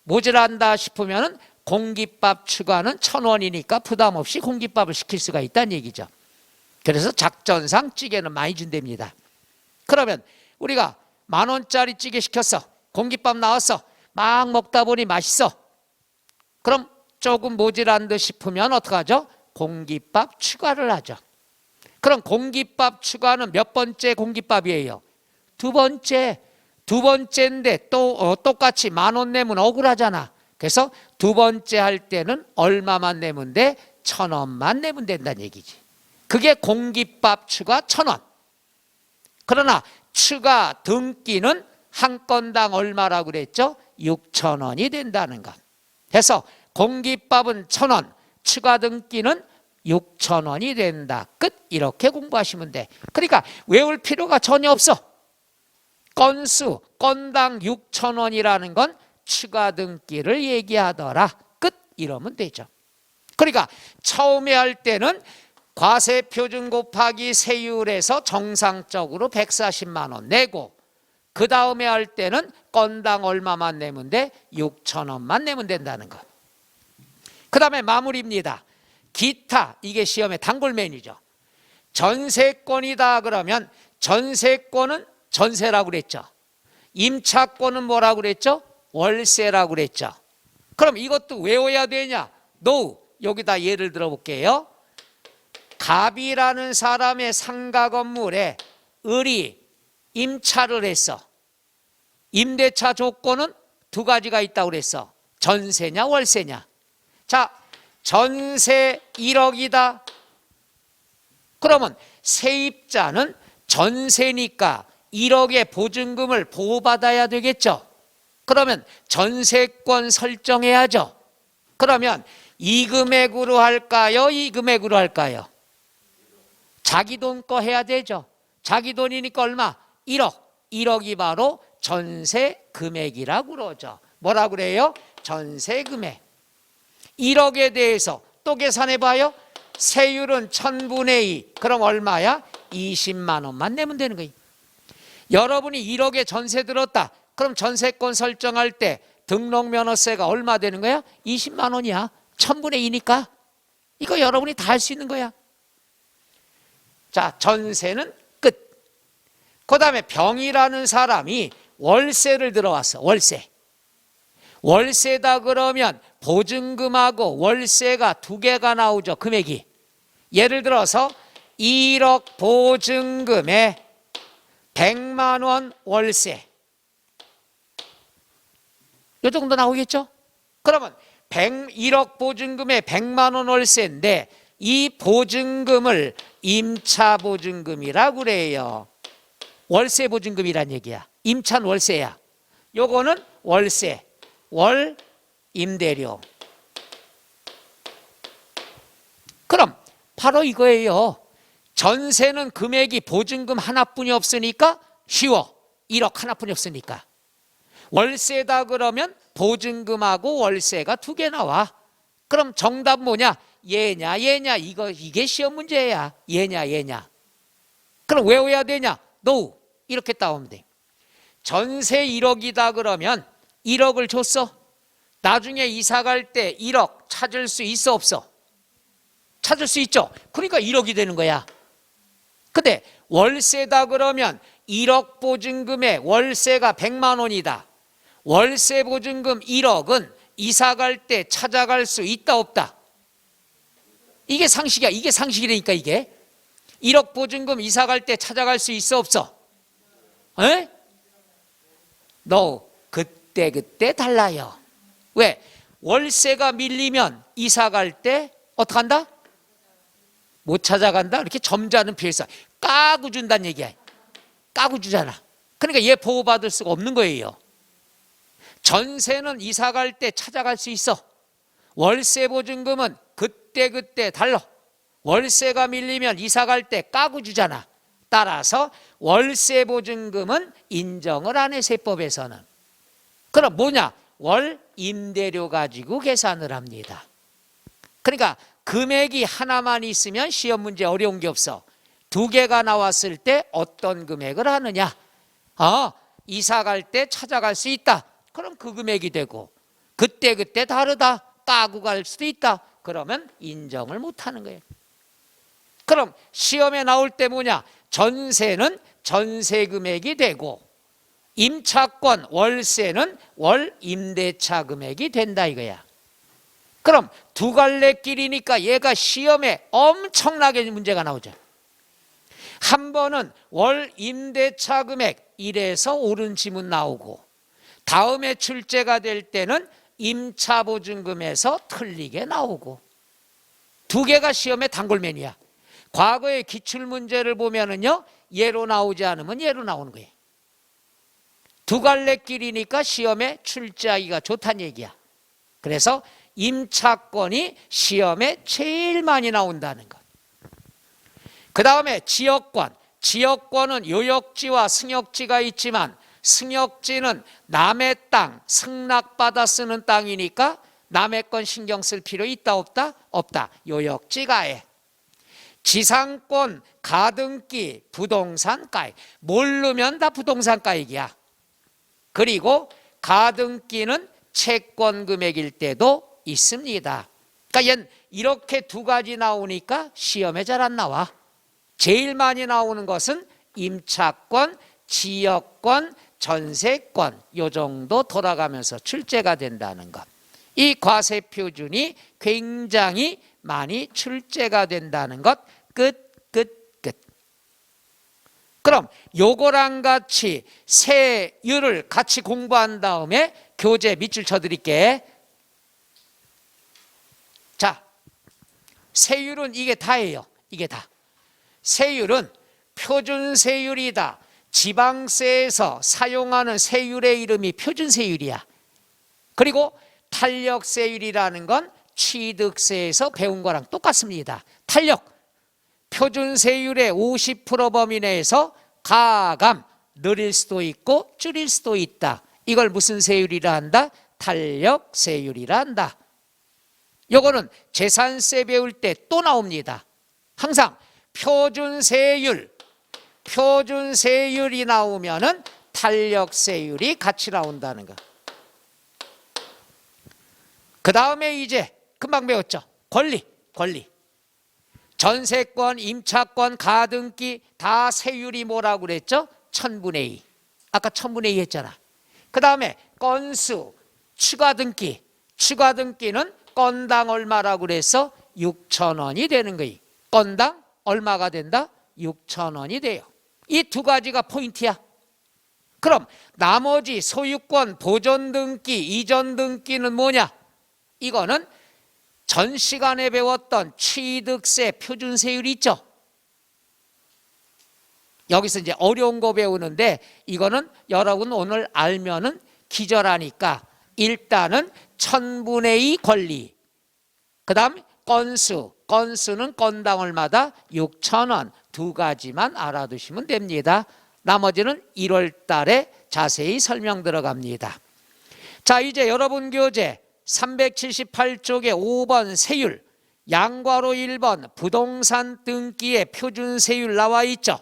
모자란다 싶으면 공깃밥 추가는 1,000원이니까 부담 없이 공깃밥을 시킬 수가 있다는 얘기죠. 그래서 작전상 찌개는 많이 준답니다. 그러면 우리가 10,000원짜리 찌개 시켰어. 공깃밥 나왔어. 막 먹다 보니 맛있어. 그럼 조금 모자란 듯 싶으면 어떡하죠? 공깃밥 추가를 하죠. 그럼 공깃밥 추가는 몇 번째 공깃밥이에요? 두 번째. 두 번째인데 또 똑같이 10,000원 내면 억울하잖아. 그래서 두 번째 할 때는 얼마만 내면 돼? 1,000원만 내면 된다는 얘기지. 그게 공깃밥 추가 1,000원. 그러나 추가 등기는 한 건당 얼마라고 그랬죠? 6,000원이 된다는 것. 그래서 공깃밥은 1,000원, 추가 등기는 6,000원이 된다. 끝. 이렇게 공부하시면 돼. 그러니까 외울 필요가 전혀 없어. 건수, 건당 6,000원이라는 건 추가 등기를 얘기하더라. 끝. 이러면 되죠. 그러니까 처음에 할 때는 과세표준 곱하기 세율에서 정상적으로 140만 원 내고 그 다음에 할 때는 건당 얼마만 내면 돼? 6,000원만 내면 된다는 것. 그 다음에 마무리입니다. 기타, 이게 시험의 단골맨이죠. 전세권이다 그러면 전세권은 전세라고 그랬죠. 임차권은 뭐라고 그랬죠? 월세라고 그랬죠. 그럼 이것도 외워야 되냐? 노. 여기다 예를 들어볼게요. 갑이라는 사람의 상가 건물에 을이 임차를 했어. 임대차 조건은 두 가지가 있다고 그랬어. 전세냐 월세냐. 자, 전세 1억이다. 그러면 세입자는 전세니까 1억의 보증금을 보호받아야 되겠죠. 그러면 전세권 설정해야죠. 그러면 이 금액으로 할까요? 이 금액으로 할까요? 자기 돈 거 해야 되죠. 자기 돈이니까 얼마? 1억. 1억이 바로 전세 금액이라고 그러죠. 뭐라고 그래요? 전세 금액. 1억에 대해서 또 계산해봐요. 세율은 1000분의 2. 그럼 얼마야? 20만 원만 내면 되는 거예요. 여러분이 1억에 전세 들었다. 그럼 전세권 설정할 때 등록면허세가 얼마 되는 거야? 20만 원이야. 1000분의 2니까. 이거 여러분이 다 할 수 있는 거야. 자, 전세는 끝. 그 다음에 병이라는 사람이 월세를 들어왔어. 월세다 그러면 보증금하고 월세가 두 개가 나오죠. 금액이. 예를 들어서 1억 보증금에 100만 원 월세. 이 정도 나오겠죠? 그러면 1억 보증금에 100만 원 월세인데 이 보증금을 임차 보증금이라고 그래요. 월세 보증금이란 얘기야. 임차는 월세야. 요거는 월세, 월 임대료. 그럼 바로 이거예요. 전세는 금액이 보증금 하나뿐이 없으니까 쉬워. 1억 하나뿐이 없으니까. 월세다 그러면 보증금하고 월세가 두 개 나와. 그럼 정답 뭐냐? 얘냐 이게 시험 문제야. 얘냐. 그럼 외워야 되냐? No. 이렇게 따오면 돼. 전세 1억이다 그러면 1억을 줬어. 나중에 이사 갈 때 1억 찾을 수 있어 없어? 찾을 수 있죠. 그러니까 1억이 되는 거야. 근데 월세다 그러면 1억 보증금에 월세가 100만 원이다. 월세 보증금 1억은 이사 갈 때 찾아갈 수 있다 없다? 이게 상식이야. 이게 상식이라니까 이게. 1억 보증금 이사 갈 때 찾아갈 수 있어 없어? 에? No. 그때 달라요. 왜? 월세가 밀리면 이사 갈 때 어떡한다? 못 찾아간다. 이렇게 점잖은 표현에서 까고 준다는 얘기야. 까고 주잖아. 그러니까 얘 보호받을 수가 없는 거예요. 전세는 이사 갈 때 찾아갈 수 있어. 월세 보증금은 그때 달라. 월세가 밀리면 이사 갈 때 까고 주잖아. 따라서 월세 보증금은 인정을 안 해, 세법에서는. 그럼 뭐냐? 월 임대료 가지고 계산을 합니다. 그러니까 금액이 하나만 있으면 시험 문제 어려운 게 없어. 두 개가 나왔을 때 어떤 금액을 하느냐? 이사 갈 때 찾아갈 수 있다. 그럼 그 금액이 되고, 그때 다르다. 까고 갈 수도 있다. 그러면 인정을 못 하는 거예요. 그럼 시험에 나올 때 뭐냐? 전세는 전세 금액이 되고, 임차권 월세는 월 임대차 금액이 된다 이거야. 그럼 두 갈래 길이니까 얘가 시험에 엄청나게 문제가 나오죠. 한 번은 월 임대차 금액 1에서 옳은 지문 나오고, 다음에 출제가 될 때는 임차 보증금에서 틀리게 나오고, 두 개가 시험에 단골맨이야. 과거의 기출 문제를 보면은요, 얘로 나오지 않으면 얘로 나오는 거예요. 두 갈래 길이니까 시험에 출제하기가 좋다는 얘기야. 그래서 임차권이 시험에 제일 많이 나온다는 것. 그 다음에 지역권. 지역권은 요역지와 승역지가 있지만, 승역지는 남의 땅, 승낙받아 쓰는 땅이니까 남의 건 신경 쓸 필요 있다 없다? 없다. 요역지가 해. 지상권, 가등기, 부동산가액. 모르면 다 부동산가액이야. 그리고 가등기는 채권 금액일 때도 있습니다. 그러니까 얘는 이렇게 두 가지 나오니까 시험에 잘 안 나와. 제일 많이 나오는 것은 임차권, 지역권, 전세권, 요 정도 돌아가면서 출제가 된다는 것. 이 과세표준이 굉장히 많이 출제가 된다는 것. 끝. 그럼 요거랑 같이 세율을 같이 공부한 다음에 교재 밑줄 쳐드릴게. 자, 세율은 이게 다예요. 이게 다. 세율은 표준세율이다. 지방세에서 사용하는 세율의 이름이 표준세율이야. 그리고 탄력세율이라는 건 취득세에서 배운 거랑 똑같습니다. 탄력, 표준세율의 50% 범위 내에서 가감, 늘릴 수도 있고 줄일 수도 있다. 이걸 무슨 세율이라 한다? 탄력세율이라 한다. 요거는 재산세 배울 때 또 나옵니다. 항상 표준세율이 나오면은 탄력세율이 같이 나온다는 거. 그 다음에 이제 금방 배웠죠. 권리. 전세권, 임차권, 가등기 다 세율이 뭐라고 그랬죠? 1000분의 2. 아까 1000분의 2 했잖아. 그 다음에 건수, 추가등기는 건당 얼마라고 그래서 6,000원이 되는 거예요. 건당 얼마가 된다? 6,000원이 돼요. 이 두 가지가 포인트야. 그럼 나머지 소유권, 보존등기, 이전등기는 뭐냐? 이거는 전 시간에 배웠던 취득세 표준세율 있죠? 여기서 이제 어려운 거 배우는데 이거는 여러분 오늘 알면은 기절하니까 일단은 1000분의 2 권리, 그 다음 건수는 건당 얼마다? 6,000원. 두 가지만 알아두시면 됩니다. 나머지는 1월 달에 자세히 설명 들어갑니다. 자, 이제 여러분 교재 378쪽에 5번 세율, 양괄호 1번 부동산 등기의 표준세율 나와 있죠.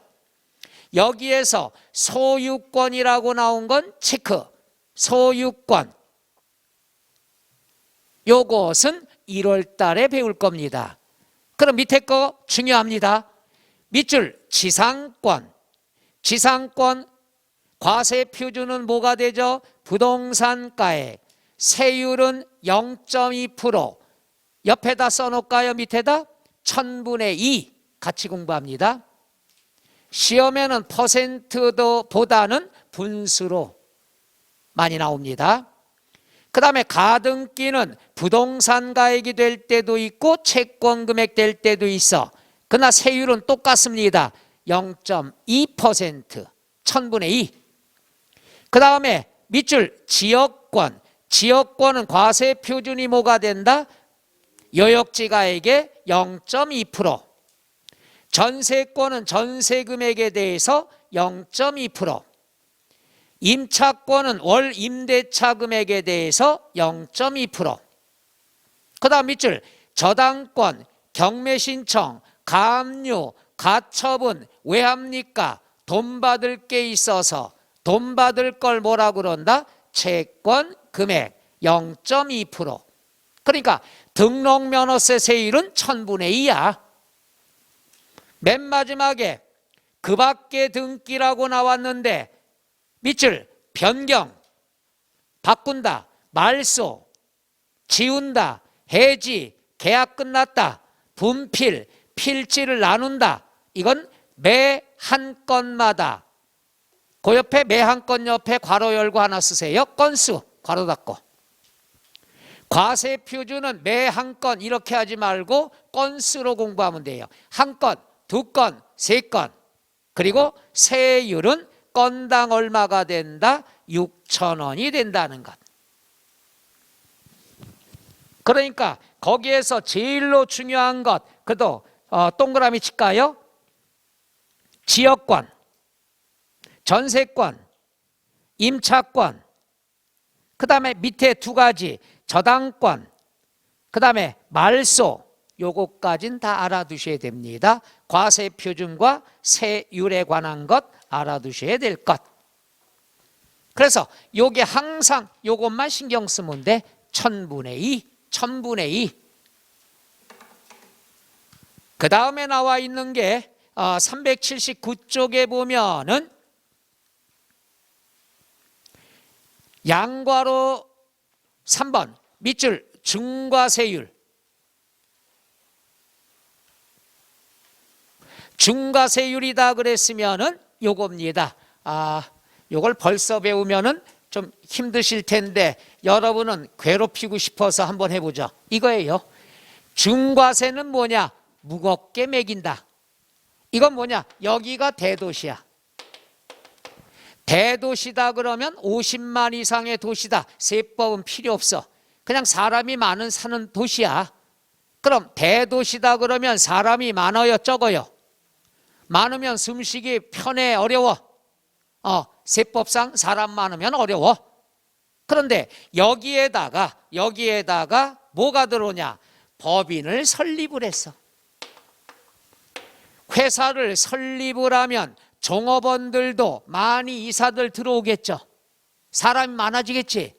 여기에서 소유권이라고 나온 건 체크. 소유권. 요것은 1월 달에 배울 겁니다. 그럼 밑에 거 중요합니다. 밑줄 지상권. 과세 표준은 뭐가 되죠? 부동산가액. 세율은 0.2%. 옆에다 써놓을까요? 밑에다? 1000분의 2 같이 공부합니다. 시험에는 퍼센트보다는 분수로 많이 나옵니다. 그 다음에 가등기는 부동산 가액이 될 때도 있고 채권 금액 될 때도 있어. 그러나 세율은 똑같습니다. 0.2%, 1000분의 2. 그 다음에 밑줄 지역권. 지역권은 과세 표준이 뭐가 된다? 여역지 가액의 0.2%. 전세권은 전세 금액에 대해서 0.2%. 임차권은 월 임대차 금액에 대해서 0.2%. 그 다음 밑줄 저당권, 경매 신청, 가압류, 가처분 왜 합니까? 돈 받을 게 있어서 돈 받을 걸 뭐라 그런다? 채권 금액 0.2%. 그러니까 등록면허세 세율은 1000분의 2야. 맨 마지막에 그 밖에 등기라고 나왔는데 밑줄 변경, 바꾼다, 말소, 지운다, 해지, 계약 끝났다, 분필, 필지를 나눈다. 이건 매 한 건마다 그 옆에 매 한 건 옆에 괄호 열고 하나 쓰세요. 건수 괄호 닫고. 과세 표준은 매 한 건 이렇게 하지 말고 건수로 공부하면 돼요. 한 건, 두 건, 세 건. 그리고 세율은 건당 얼마가 된다? 6,000원이 된다는 것. 그러니까 거기에서 제일로 중요한 것, 그도 동그라미 칠까요? 지역권, 전세권, 임차권, 그 다음에 밑에 두 가지 저당권, 그 다음에 말소, 요것까지는 다 알아두셔야 됩니다. 과세 표준과 세율에 관한 것 알아두셔야 될 것. 그래서 요게 항상 요것만 신경 쓰면 돼. 1000분의 2, 1000분의 2. 그 다음에 나와 있는 게 379쪽에 보면은 양괄호 3번 밑줄 중과세율. 중과세율이다 그랬으면은 요겁니다. 요걸 벌써 배우면은 좀 힘드실 텐데 여러분은 괴롭히고 싶어서 한번 해보죠. 이거예요. 중과세는 뭐냐? 무겁게 매긴다. 이건 뭐냐? 여기가 대도시야. 대도시다 그러면 50만 이상의 도시다. 세법은 필요 없어. 그냥 사람이 많은 사는 도시야. 그럼 대도시다 그러면 사람이 많아요, 적어요? 많으면 숨쉬기 편해, 어려워? 세법상 사람 많으면 어려워. 그런데 여기에다가 뭐가 들어오냐? 법인을 설립을 했어. 회사를 설립을 하면 종업원들도 많이 이사들 들어오겠죠. 사람이 많아지겠지.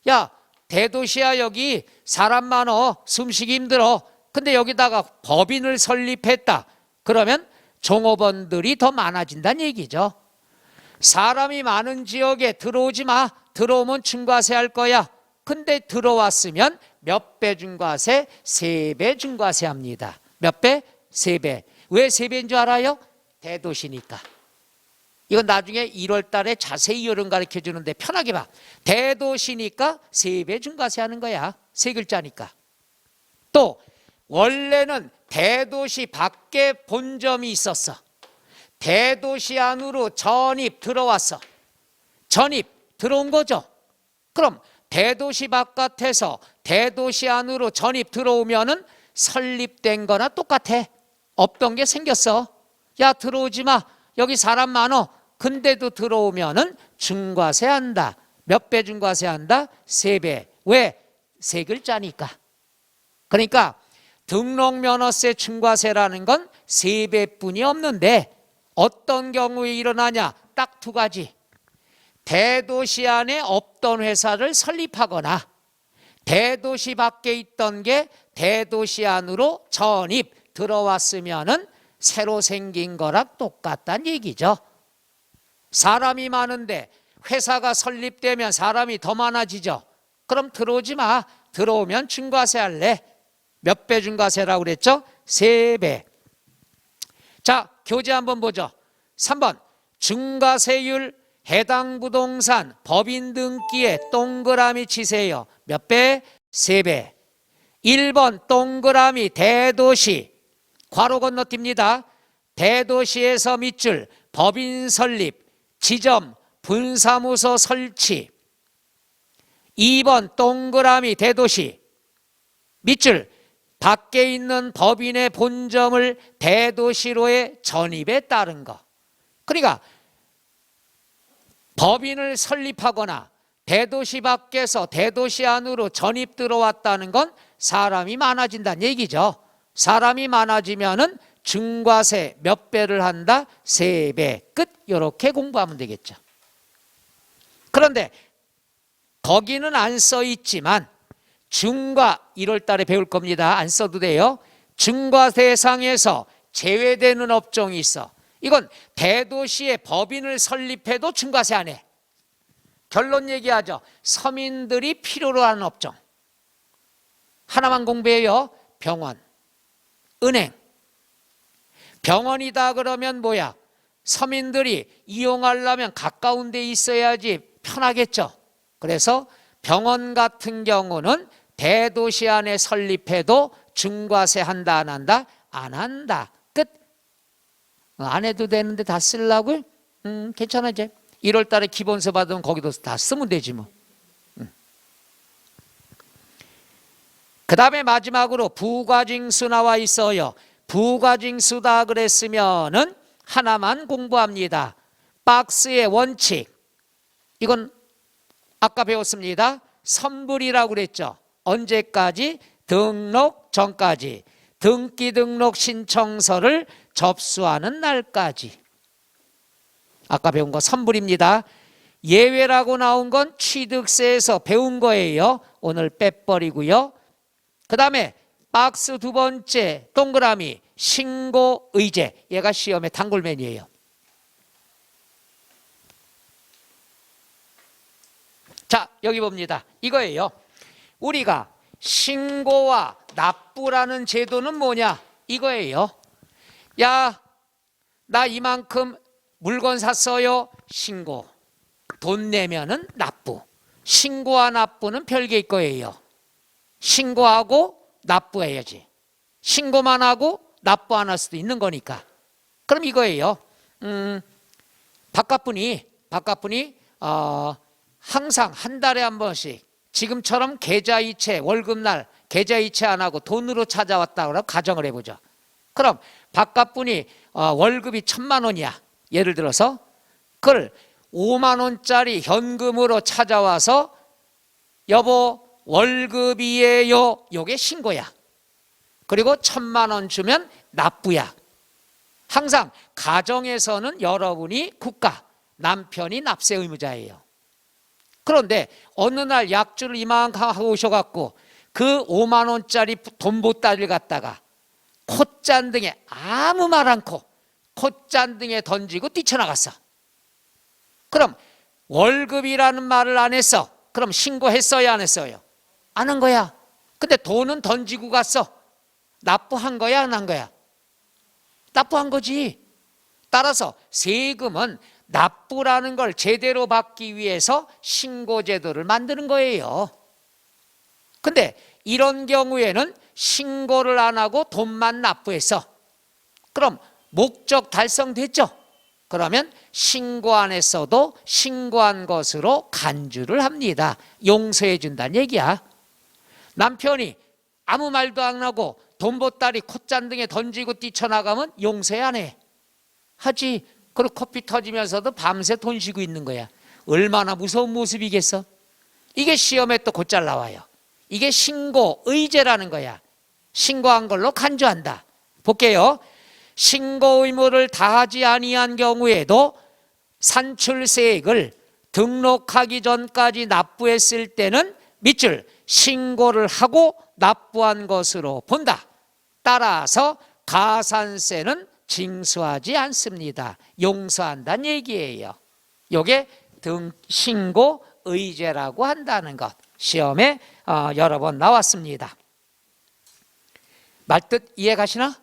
야, 대도시야, 여기 사람 많어, 숨쉬기 힘들어. 근데 여기다가 법인을 설립했다. 그러면 종업원들이 더 많아진다는 얘기죠. 사람이 많은 지역에 들어오지 마. 들어오면 중과세 할 거야. 근데 들어왔으면 몇 배 중과세? 3배 중과세 합니다. 몇 배? 3배. 왜 3배인 줄 알아요? 대도시니까. 이건 나중에 1월 달에 자세히 요령 가르쳐 주는데 편하게 봐. 대도시니까 3배 중과세 하는 거야. 3글자니까. 또 원래는 대도시 밖에 본점이 있었어. 대도시 안으로 전입 들어왔어. 전입 들어온 거죠. 그럼 대도시 바깥에서 대도시 안으로 전입 들어오면은 설립된 거나 똑같아. 없던 게 생겼어. 야, 들어오지 마. 여기 사람 많어. 근데도 들어오면은 중과세 한다. 몇 배 중과세 한다? 3배. 왜? 3글자니까. 그러니까 등록면허세 중과세라는 건 3배뿐이 없는데 어떤 경우에 일어나냐? 딱 2가지. 대도시 안에 없던 회사를 설립하거나 대도시 밖에 있던 게 대도시 안으로 전입 들어왔으면은 새로 생긴 거랑 똑같다는 얘기죠. 사람이 많은데 회사가 설립되면 사람이 더 많아지죠. 그럼 들어오지 마. 들어오면 중과세 할래. 몇 배 중과세라고 그랬죠? 3배. 자, 교재 한번 보죠. 3번 중과세율 해당 부동산 법인 등기에 동그라미 치세요. 몇 배? 3배. 1번 동그라미 대도시 괄호 건너뜁니다. 대도시에서 밑줄 법인 설립 지점 분사무소 설치. 2번 동그라미 대도시 밑줄 밖에 있는 법인의 본점을 대도시로의 전입에 따른 거. 그러니까 법인을 설립하거나 대도시 밖에서 대도시 안으로 전입 들어왔다는 건 사람이 많아진다는 얘기죠. 사람이 많아지면은 중과세 몇 배를 한다? 3배. 끝. 이렇게 공부하면 되겠죠. 그런데 거기는 안 써 있지만 중과 1월 달에 배울 겁니다. 안 써도 돼요. 중과 대상에서 제외되는 업종이 있어. 이건 대도시에 법인을 설립해도 중과세 안 해. 결론 얘기하죠. 서민들이 필요로 하는 업종. 하나만 공부해요. 병원, 은행. 병원이다 그러면 뭐야? 서민들이 이용하려면 가까운 데 있어야지 편하겠죠. 그래서 병원 같은 경우는 대도시 안에 설립해도 중과세 한다 안 한다? 안 한다. 끝. 안 해도 되는데 다 쓰려고? 괜찮아 이제. 1월 달에 기본세 받으면 거기도 다 쓰면 되지 뭐. 그 다음에 마지막으로 부가징수 나와 있어요. 부가징수다 그랬으면은 하나만 공부합니다. 박스의 원칙. 이건 아까 배웠습니다. 선불이라고 그랬죠. 언제까지? 등록 전까지. 등기 등록 신청서를 접수하는 날까지. 아까 배운 거 선불입니다. 예외라고 나온 건 취득세에서 배운 거예요. 오늘 빼버리고요. 그 다음에 박스 2번째 동그라미 신고의제. 얘가 시험의 단골맨이에요. 자, 여기 봅니다. 이거예요. 우리가 신고와 납부라는 제도는 뭐냐? 이거예요. 야, 나 이만큼 물건 샀어요. 신고. 돈 내면은 납부. 신고와 납부는 별개일 거예요. 신고하고 납부해야지. 신고만 하고 납부 안 할 수도 있는 거니까. 그럼 이거예요. 바깥분이 항상 한 달에 한 번씩 지금처럼 계좌이체 월급날 계좌이체 안 하고 돈으로 찾아왔다고 가정을 해보죠. 그럼 바깥분이 월급이 1,000만 원이야. 예를 들어서 그걸 5만 원짜리 현금으로 찾아와서 여보 월급이에요. 요게 신고야. 그리고 1,000만 원 주면 납부야. 항상 가정에서는 여러분이 국가, 남편이 납세 의무자예요. 그런데 어느 날 약주를 이만큼 하고 오셔갖고 그 5만 원짜리 돈보따리를 갖다가 콧잔등에 아무 말 않고 콧잔등에 던지고 뛰쳐나갔어. 그럼 월급이라는 말을 안 했어. 그럼 신고했어요, 안 했어요? 안 한 거야. 근데 돈은 던지고 갔어. 납부한 거야, 안 한 거야? 납부한 거지. 따라서 세금은 납부라는 걸 제대로 받기 위해서 신고제도를 만드는 거예요. 근데 이런 경우에는 신고를 안 하고 돈만 납부했어. 그럼 목적 달성됐죠? 그러면 신고 안 했어도 신고한 것으로 간주를 합니다. 용서해 준다는 얘기야. 남편이 아무 말도 안 하고 돈보따리 콧잔등에 던지고 뛰쳐나가면 용서해 안 해? 하지. 그리고 코피 터지면서도 밤새 돈 쉬고 있는 거야. 얼마나 무서운 모습이겠어? 이게 시험에 또 곧잘 나와요. 이게 신고 의제라는 거야. 신고한 걸로 간주한다. 볼게요. 신고 의무를 다하지 아니한 경우에도 산출세액을 등록하기 전까지 납부했을 때는 밑줄 신고를 하고 납부한 것으로 본다. 따라서 가산세는 징수하지 않습니다. 용서한다는 얘기예요. 이게 신고 의제라고 한다는 것. 시험에 여러 번 나왔습니다. 말뜻 이해 가시나?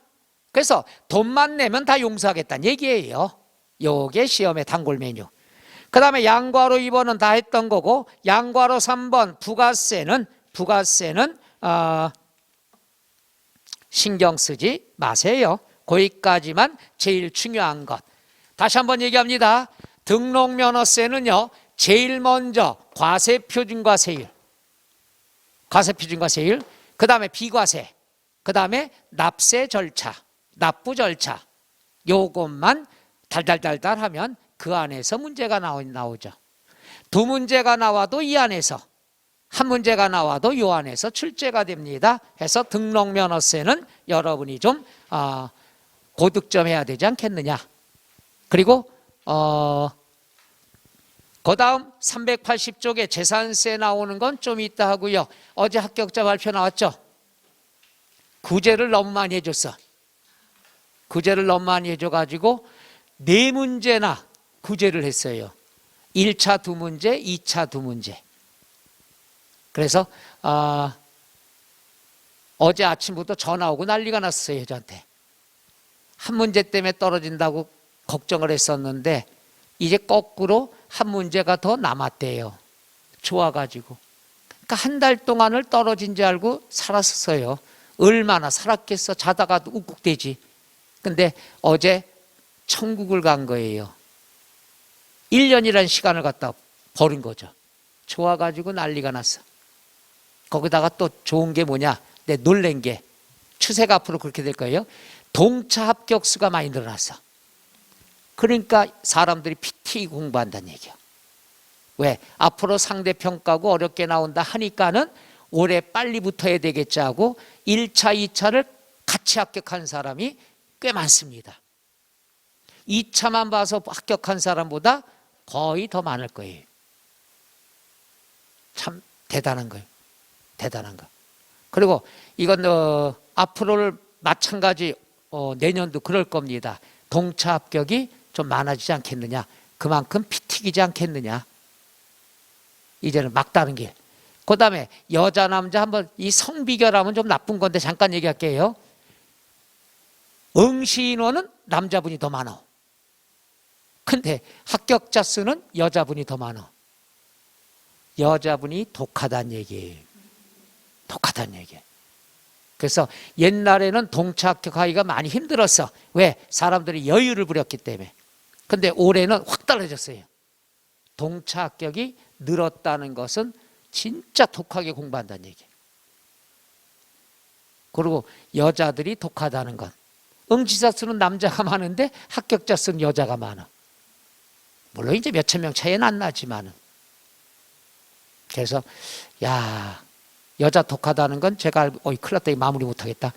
그래서 돈만 내면 다 용서하겠다는 얘기예요. 요게 시험의 단골 메뉴. 그 다음에 양과로 2번은 다 했던 거고, 양과로 3번 부가세는 신경 쓰지 마세요. 거기까지만 제일 중요한 것. 다시 한번 얘기합니다. 등록면허세는요, 제일 먼저 과세표준과 세율, 그 다음에 비과세, 그 다음에 납세 절차, 납부 절차, 요것만 달달달달 하면 그 안에서 문제가 나오죠. 두 문제가 나와도 이 안에서, 한 문제가 나와도 요 안에서 출제가 됩니다. 해서 등록면허세는 여러분이 좀 고득점 해야 되지 않겠느냐. 그리고 그 다음 380쪽에 재산세 나오는 건 좀 이따 하고요. 어제 합격자 발표 나왔죠? 구제를 너무 많이 해줬어. 구제를 너무 많이 해줘가지고 4문제나 구제를 했어요. 1차 2문제, 2차 2문제. 그래서 어제 아침부터 전화 오고 난리가 났어요. 저한테. 한 문제 때문에 떨어진다고 걱정을 했었는데 이제 거꾸로 한 문제가 더 남았대요. 좋아가지고. 그러니까 한 달 동안을 떨어진 줄 알고 살았어요. 얼마나 살았겠어. 자다가도 욱욱대지. 근데 어제 천국을 간 거예요. 1년이라는 시간을 갖다 버린 거죠. 좋아가지고 난리가 났어. 거기다가 또 좋은 게 뭐냐. 내 놀란 게 추세가 앞으로 그렇게 될 거예요. 동차 합격수가 많이 늘어났어. 그러니까 사람들이 PT 공부한다는 얘기야. 왜? 앞으로 상대평가고 어렵게 나온다 하니까는 올해 빨리 붙어야 되겠지 하고 1차, 2차를 같이 합격한 사람이 꽤 많습니다. 2차만 봐서 합격한 사람보다 거의 더 많을 거예요. 참 대단한 거예요. 대단한 거. 그리고 이건 앞으로를 마찬가지 내년도 그럴 겁니다. 동차 합격이 좀 많아지지 않겠느냐. 그만큼 피 튀기지 않겠느냐. 이제는 막다른 길. 그 다음에 여자 남자 한번 이 성비결하면 좀 나쁜 건데 잠깐 얘기할게요. 응시 인원은 남자분이 더 많아. 근데 합격자 수는 여자분이 더 많아. 여자분이 독하다는 얘기예요. 독하다는 얘기예요. 그래서 옛날에는 동차 합격하기가 많이 힘들었어. 왜? 사람들이 여유를 부렸기 때문에. 근데 올해는 확 달라졌어요. 동차 합격이 늘었다는 것은 진짜 독하게 공부한다는 얘기예요. 그리고 여자들이 독하다는 건 응시자 수는 남자가 많은데 합격자 수는 여자가 많아. 물론 이제 몇천 명 차이는 안 나지만은. 그래서 야 여자 독하다는 건 제가 알고 큰일 났다. 마무리 못하겠다.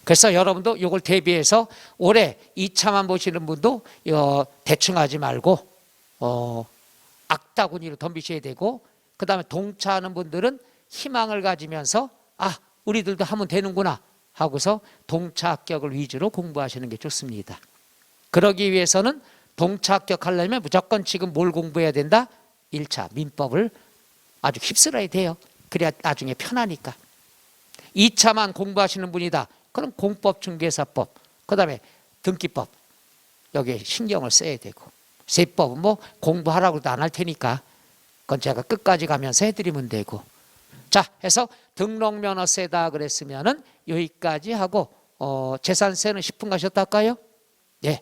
그래서 여러분도 이걸 대비해서 올해 2차만 보시는 분도 대충 하지 말고 악다구니로 덤비셔야 되고, 그 다음에 동차하는 분들은 희망을 가지면서 우리들도 하면 되는구나 하고서 동차 합격을 위주로 공부하시는 게 좋습니다. 그러기 위해서는 동차 합격하려면 무조건 지금 뭘 공부해야 된다? 1차 민법을 아주 휩쓸어야 돼요. 그래야 나중에 편하니까. 2차만 공부하시는 분이다. 그럼 공법, 중개사법, 그 다음에 등기법, 여기에 신경을 써야 되고, 세법은 뭐 공부하라고 해도 안 할 테니까 그건 제가 끝까지 가면서 해드리면 되고. 자, 해서 등록면허세다 그랬으면은 여기까지 하고, 재산세는 10분 가셨다 할까요? 예.